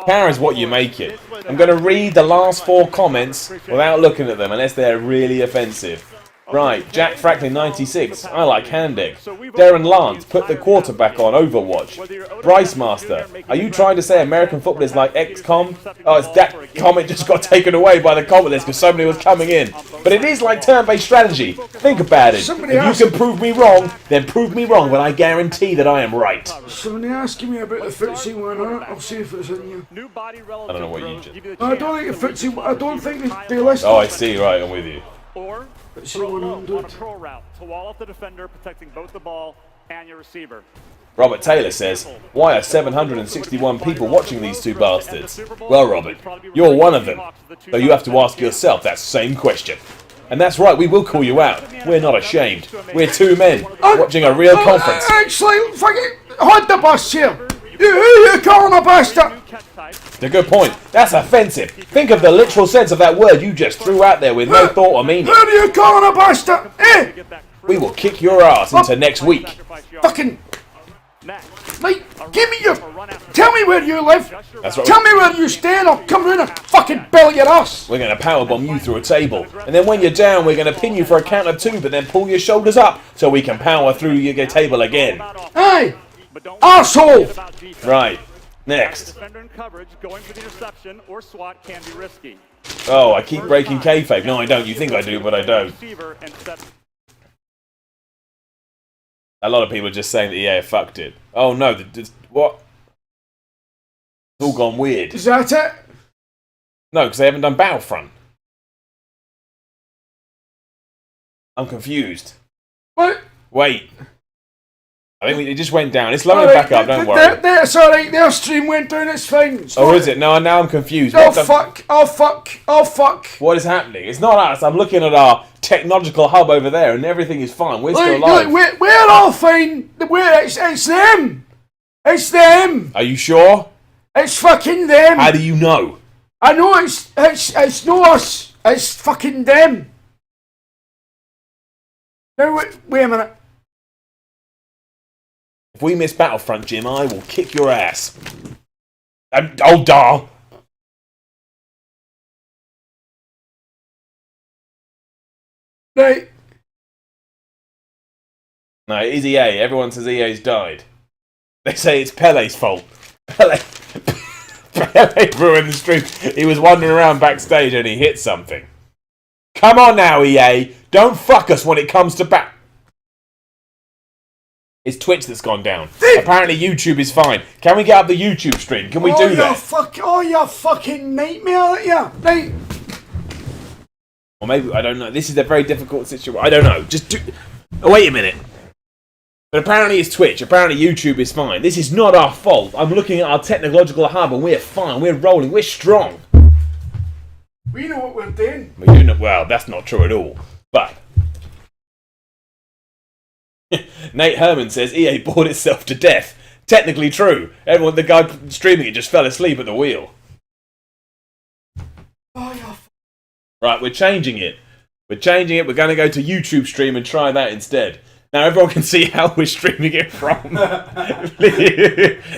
Power is what you make it. I'm going to read the last 4 comments without looking at them, unless they're really offensive. Right, Jack Franklin 96, I like Handegg. Darren Lance, put the quarterback on Overwatch. Bryce Master, are you trying to say American football is like XCOM? Oh, it's that comment just got taken away by the comment list because so many was coming in. But it is like turn-based strategy. Think about it. If you can prove me wrong, then prove me wrong, but I guarantee that I am right. Somebody asking me about the footsie one, I'll see if it's in you. I don't know what you just... I don't think the footsie, I don't think they list. Oh, I see, right, I'm with you. Or throw low on a pro route to wall off the defender, protecting both the ball and your receiver. Robert Taylor says, why are 761 people watching these 2 bastards? Well, Robert, you're one of them. So you have to ask yourself that same question. And that's right, we will call you out. We're not ashamed. We're 2 men watching a real conference. Actually, fucking hold the bus here. Who you calling a bastard? It's a good point. That's offensive. Think of the literal sense of that word you just threw out there with no thought or meaning. Who are you calling a bastard? Eh? We will kick your ass into next week. Fucking... Mate, give me your... Tell me where you live. That's right. Tell me where you stay and I'll come round and fucking belly your ass. We're going to powerbomb you through a table. And then when you're down, we're going to pin you for a count of 2, but then pull your shoulders up so we can power through your table again. Hey! Asshole! Right. Next. Defender in coverage, going for the interception or SWAT can be risky. Oh, I keep breaking kayfabe. No, I don't. You think I do, but I don't. A lot of people are just saying that EA fucked it. Oh no, what? It's all gone weird. Is that it? No, because they haven't done Battlefront. I'm confused. What? Wait. I think it just went down. It's loading back up, don't worry. It's alright, their stream went down, it's fine. It's Oh, is it? No, now I'm confused. Oh, fuck. Oh, fuck. Oh, fuck. What is happening? It's not us. I'm looking at our technological hub over there, and everything is fine. We're still alive. Look, we're all fine. It's them. It's them. Are you sure? It's fucking them. How do you know? I know it's not us. It's fucking them. Now, wait a minute. If we miss Battlefront, Jim, I will kick your ass. Oh, dar. Right. No, it is EA. Everyone says EA's died. They say it's Pele's fault. Pele ruined the stream. He was wandering around backstage and he hit something. Come on now, EA. Don't fuck us when it comes to bat. It's Twitch that's gone down. Apparently YouTube is fine. Can we get up the YouTube stream? Can we do that? You fucking nightmare, yeah. Right. Or maybe, I don't know. This is a very difficult situation. I don't know. Just do... Oh, wait a minute. But apparently it's Twitch. Apparently YouTube is fine. This is not our fault. I'm looking at our technological hub and we're fine. We're rolling. We're strong. We know what we're doing. We do know, well, that's not true at all. But... Nate Herman says EA bored itself to death. Technically true. Everyone, the guy streaming it just fell asleep at the wheel. Right, we're changing it. We're changing it. We're going to go to YouTube stream and try that instead. Now everyone can see how we're streaming it from.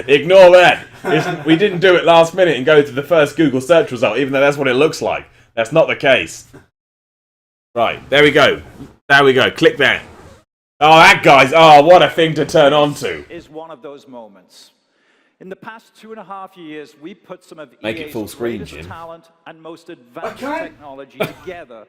Ignore that. We didn't do it last minute and go to the first Google search result, even though that's what it looks like. That's not the case. Right, there we go. There we go. Click that. Oh, that guy's... Oh, what a thing to turn on to. Is one of those moments. In the past 2.5 years, we put some of Make it full EA's screen, greatest Jim. talent and most advanced technology together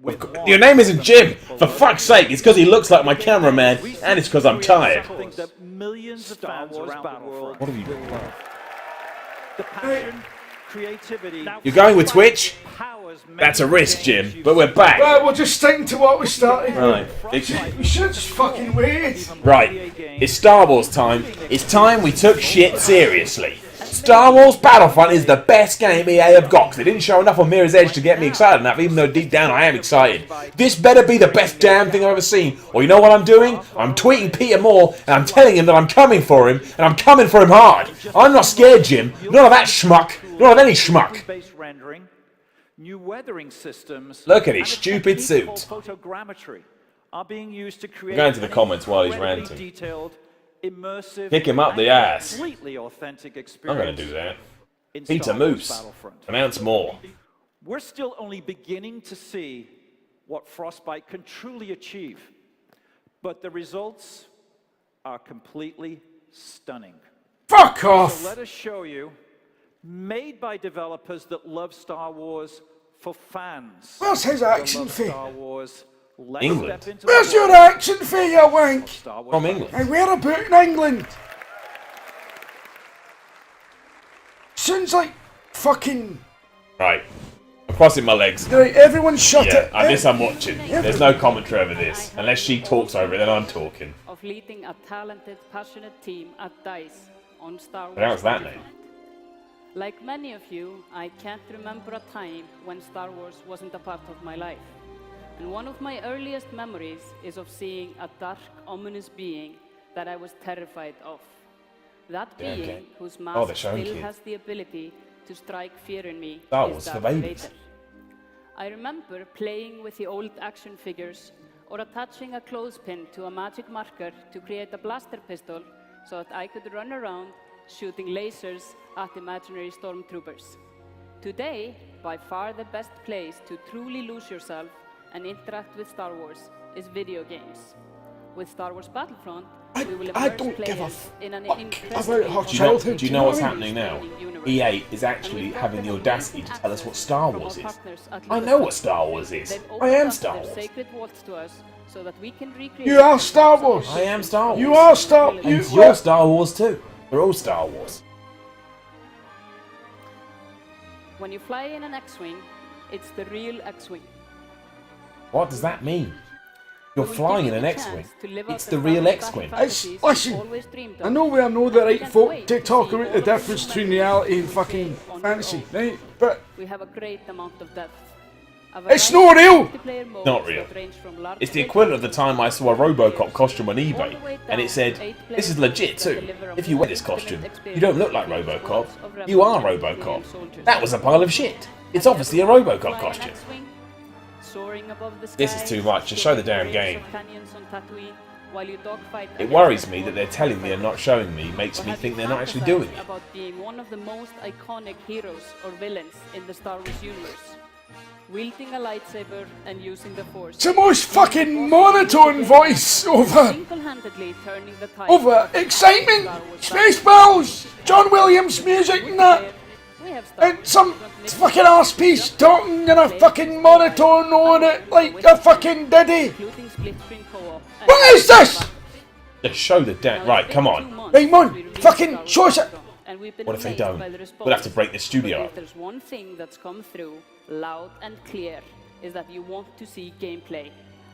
with one. Your name isn't Jim. For fuck's sake, it's because he looks like my cameraman, and it's because I'm tired. Something that millions of fans around the world What have you will love. The passion, creativity. You're going with Twitch? That's a risk, Jim, but we're back. Well, we're just sticking to what we started Right. with. We should have just fucking waited. Right. It's Star Wars time. It's time we took shit seriously. Star Wars Battlefront is the best game EA have got, because they didn't show enough on Mirror's Edge to get me excited enough, even though deep down I am excited. This better be the best damn thing I've ever seen. Or you know what I'm doing? I'm tweeting Peter Moore, and I'm telling him that I'm coming for him, and I'm coming for him hard. I'm not scared, Jim. None of that schmuck. None of any schmuck. New weathering systems. Look at his stupid suit. Photogrammetry are being used to create Go into the comments while he's ranting. detailed, immersive, Kick him up the ass. completely authentic I'm experience. going to do that. in Peter Star Wars Moose. Battlefront. Announce more. We're still only beginning to see what Frostbite can truly achieve, but the results are completely stunning. Fuck off! So let us show you, made by developers that love Star Wars for fans. Where's his that action love fee? Star Wars. Let's England. step into Where's the your world action fee, you wank? of Star Wars From England. And where about in England? Sounds like fucking... Right. I'm crossing my legs. Right, everyone shut it. This I'm watching. There's no commentary over this. Unless she talks over it, then I'm talking. Of leading a talented, passionate team at DICE on Star Wars. Pronounce that name. Like many of you, I can't remember a time when Star Wars wasn't a part of my life. And one of my earliest memories is of seeing a dark, ominous being that I was terrified of. That being, whose mask still has the ability to strike fear in me, is Darth Vader. I remember playing with the old action figures or attaching a clothespin to a magic marker to create a blaster pistol so that I could run around shooting lasers at imaginary stormtroopers. Today, by far the best place to truly lose yourself and interact with Star Wars is video games. With Star Wars Battlefront, I don't give a in an fuck incredibly about her childhood. Do you know what's happening now? EA is actually having the audacity to tell us what Star Wars is. I know what Star Wars is. I am Star Wars. Sacred vaults to us so that we can recreate. You are Star Wars. I am Star Wars. You are Star. And you're Star Wars too. We're all Star Wars. When you fly in an X-wing, it's the real X-wing. What does that mean? You're flying in an X-wing. It's the real X-wing. Listen, I know we are not the right folk to talk about the difference between reality and fucking fantasy, right? But we have a great amount of depth. It's not real! Not real. It's the equivalent of the time I saw a Robocop costume on eBay, and it said, this is legit too. If you wear this costume, you don't look like Robocop, you are Robocop. That was a pile of shit. It's obviously a Robocop costume. This is too much, just show the damn game. It worries me that they're telling me and not showing me, makes me think they're not actually doing it. About being one of the most iconic heroes or villains in the Star Wars universe. Wielding a lightsaber and using the Force. it's the most fucking monotone voice over excitement, Spaceballs, John Williams music and that. And some fucking arse piece talking in a fucking monotone on it like a fucking diddy. What is this? Just show the damn. Right, come on. Right, on, fucking show us it. What if they don't? We'll have to break the studio If there's one thing that's come through loud and clear, is that you want to see gameplay.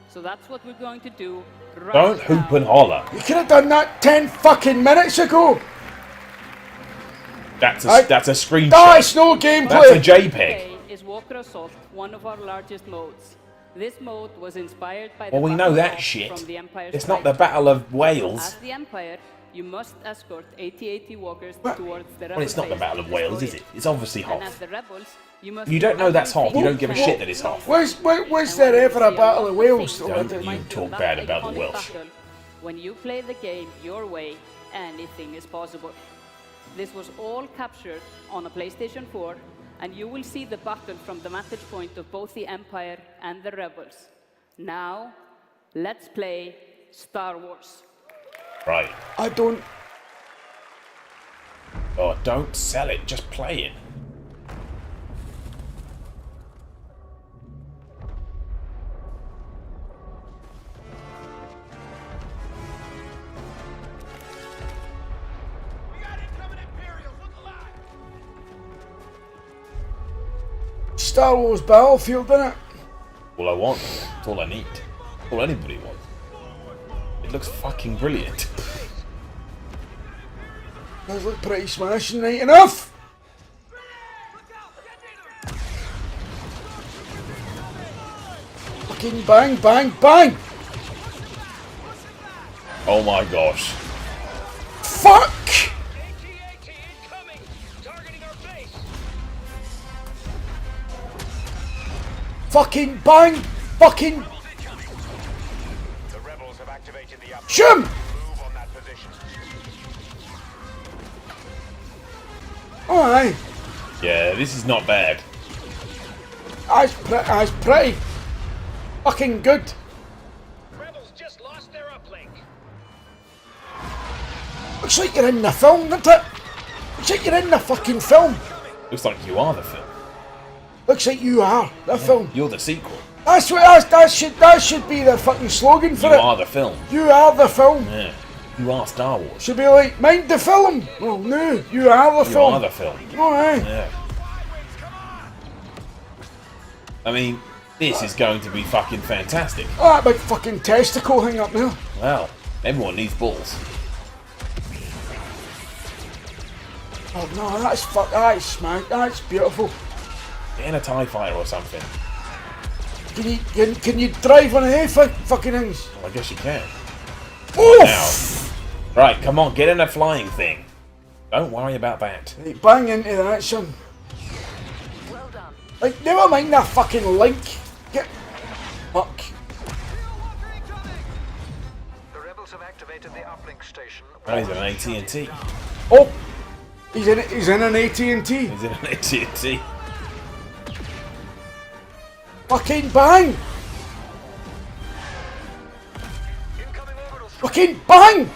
So that's what we're going to do right Don't hoop and holler. You could have done that 10 fucking minutes ago. That's a screenshot. That's no gameplay. That's a JPEG. Is Walker Assault one of our largest modes? This mode was inspired by Well, the we know Battle that Map shit. from the Empire's It's not Strike. the Battle of Wales. As the Empire, you must escort AT-AT walkers towards the rebel Well, it's not the base Battle of Wales, is it? It's obviously And Hoth. as the rebels, you must You don't know that's Hoth. You don't give a shit that it's Hoth. Was there ever a Battle of Wales? Don't you talk bad about the Welsh. When you play the game your way, anything is possible. This was all captured on a PlayStation 4, and you will see the battle from the vantage point of both the Empire and the Rebels. Now, let's play Star Wars. Right. I don't... Oh, don't sell it. Just play it. Star Wars Battlefield, innit? All I want. It's all I need. All anybody wants. It looks fucking brilliant. Does look pretty smashing, right enough? Fucking bang, bang, bang! Oh my gosh. Fuck! Fucking bang! Fucking... Shoot him! Alright. Yeah, this is not bad. That's pretty fucking good. Rebels just lost their uplink. Looks like you're in the film, doesn't it? Looks like you're in the fucking film. Looks like you are the film. Looks like you are the film. You're the sequel. That's what that should be the fucking slogan for You it. are the film. You are the film. Yeah. You are Star Wars. Should be like, mind the film. Oh no, you are the You film. are the film. Alright. Yeah. I mean, this is going to be fucking fantastic. Oh, that big fucking testicle thing up there. Well, everyone needs balls. Oh no, that's smack. That's beautiful. Get in a TIE fighter or something. Can you drive on any fucking things? Well, I guess you can. Oof! Now, right, come on, get in a flying thing. Don't worry about that. Right, bang into that, son. Like, never mind that fucking link. Get... Fuck. The rebels have activated the uplink station. Oh, he's in an AT&T. Oh! He's in an AT&T. He's in an AT&T. Fucking bang! Fucking bang!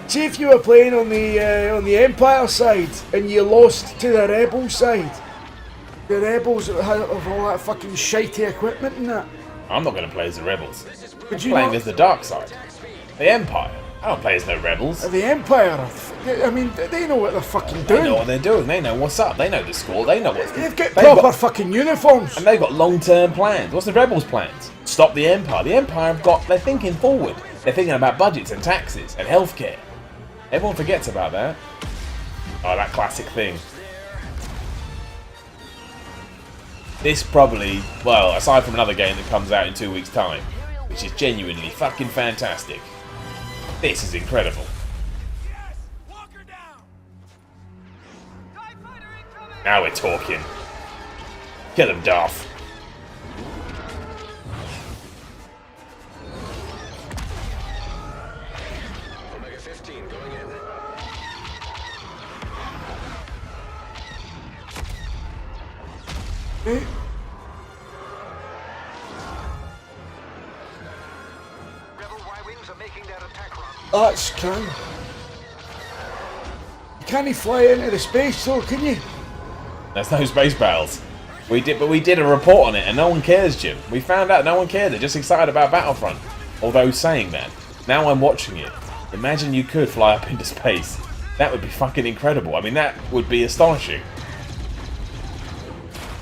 See if you were playing on the Empire side and you lost to the Rebel side. The Rebels have all that fucking shitey equipment and that. I'm not going to play as the Rebels. I'm you playing not? as the dark side. The Empire. I don't play as no Rebels. The Empire, I mean, they know what they're fucking doing. They know what they're doing. They know what's up. They know the score. They know what's... They've got proper fucking uniforms. And they've got long-term plans. What's the Rebels' plans? Stop the Empire. The Empire have got... They're thinking forward. They're thinking about budgets and taxes and healthcare. Everyone forgets about that. Oh, that classic thing. This probably... Well, aside from another game that comes out in 2 weeks' time, which is genuinely fucking fantastic. This is incredible. Now we're talking. Kill him, Darth. Omega 15 going in. Rebel Y-Wings are making their attack run. That's can. You can't fly into the space though, can you? There's no space battles. We did a report on it and no one cares, Jim. We found out no one cared. They're just excited about Battlefront. Although saying that, now I'm watching it. Imagine you could fly up into space. That would be fucking incredible. I mean, that would be astonishing.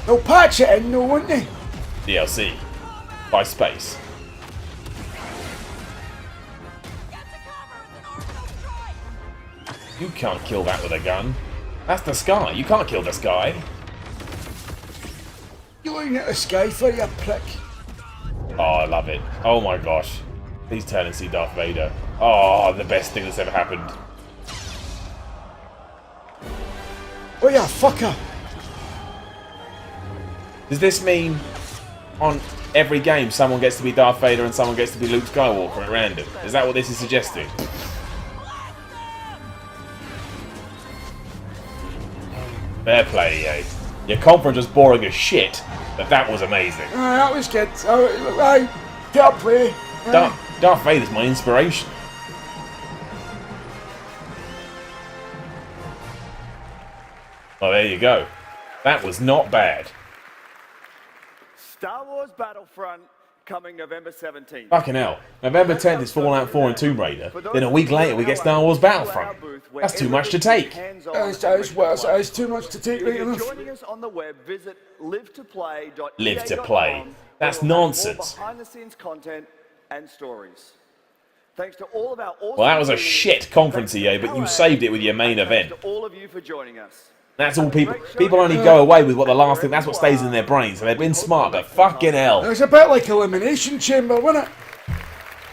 They'll patch it in though, won't they? DLC. By space. You can't kill that with a gun. That's the sky. You can't kill the sky. You're looking at the sky for you prick. Oh, I love it. Oh my gosh. Please turn and see Darth Vader. Oh, the best thing that's ever happened. Oh yeah, fucker. Does this mean on every game someone gets to be Darth Vader and someone gets to be Luke Skywalker at random? Is that what this is suggesting? Fair play, EA. Your conference was boring as shit, but that was amazing. That was good. I fair play. Darth Vader's my inspiration. Well, there you go. That was not bad. Star Wars Battlefront coming November 17th. Fucking hell. November 10th is Fallout 4 and Tomb Raider. Then a week later we get Star Wars Battlefront. That's too much to take. That is too much to take right enough. Joining us on the web, visit live2play.ea.com. Live to play. That's nonsense. Behind the scenes content and stories. Thanks to all of our awesome Well, that was a shit conference, EA, but you saved it with your main event. to all of you for joining us. That's all people only go away with what the last thing, that's what stays in their brains. So they've been smart, but fucking hell. It was a bit like Elimination Chamber, wasn't it?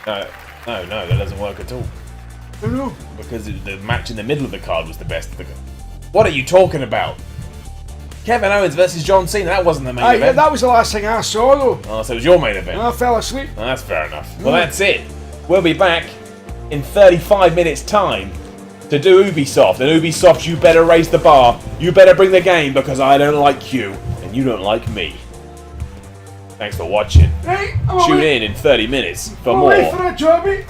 No, that doesn't work at all. No. Because the match in the middle of the card was the best. What are you talking about? Kevin Owens versus John Cena, that wasn't the main event. Yeah, that was the last thing I saw though. Oh, so it was your main event. I fell asleep. Oh, that's fair enough. Well, that's it. We'll be back in 35 minutes time to do Ubisoft. And Ubisoft, you better raise the bar. You better bring the game because I don't like you and you don't like me. Thanks for watching. Hey, Tune in 30 minutes for more. Wait for a jobby.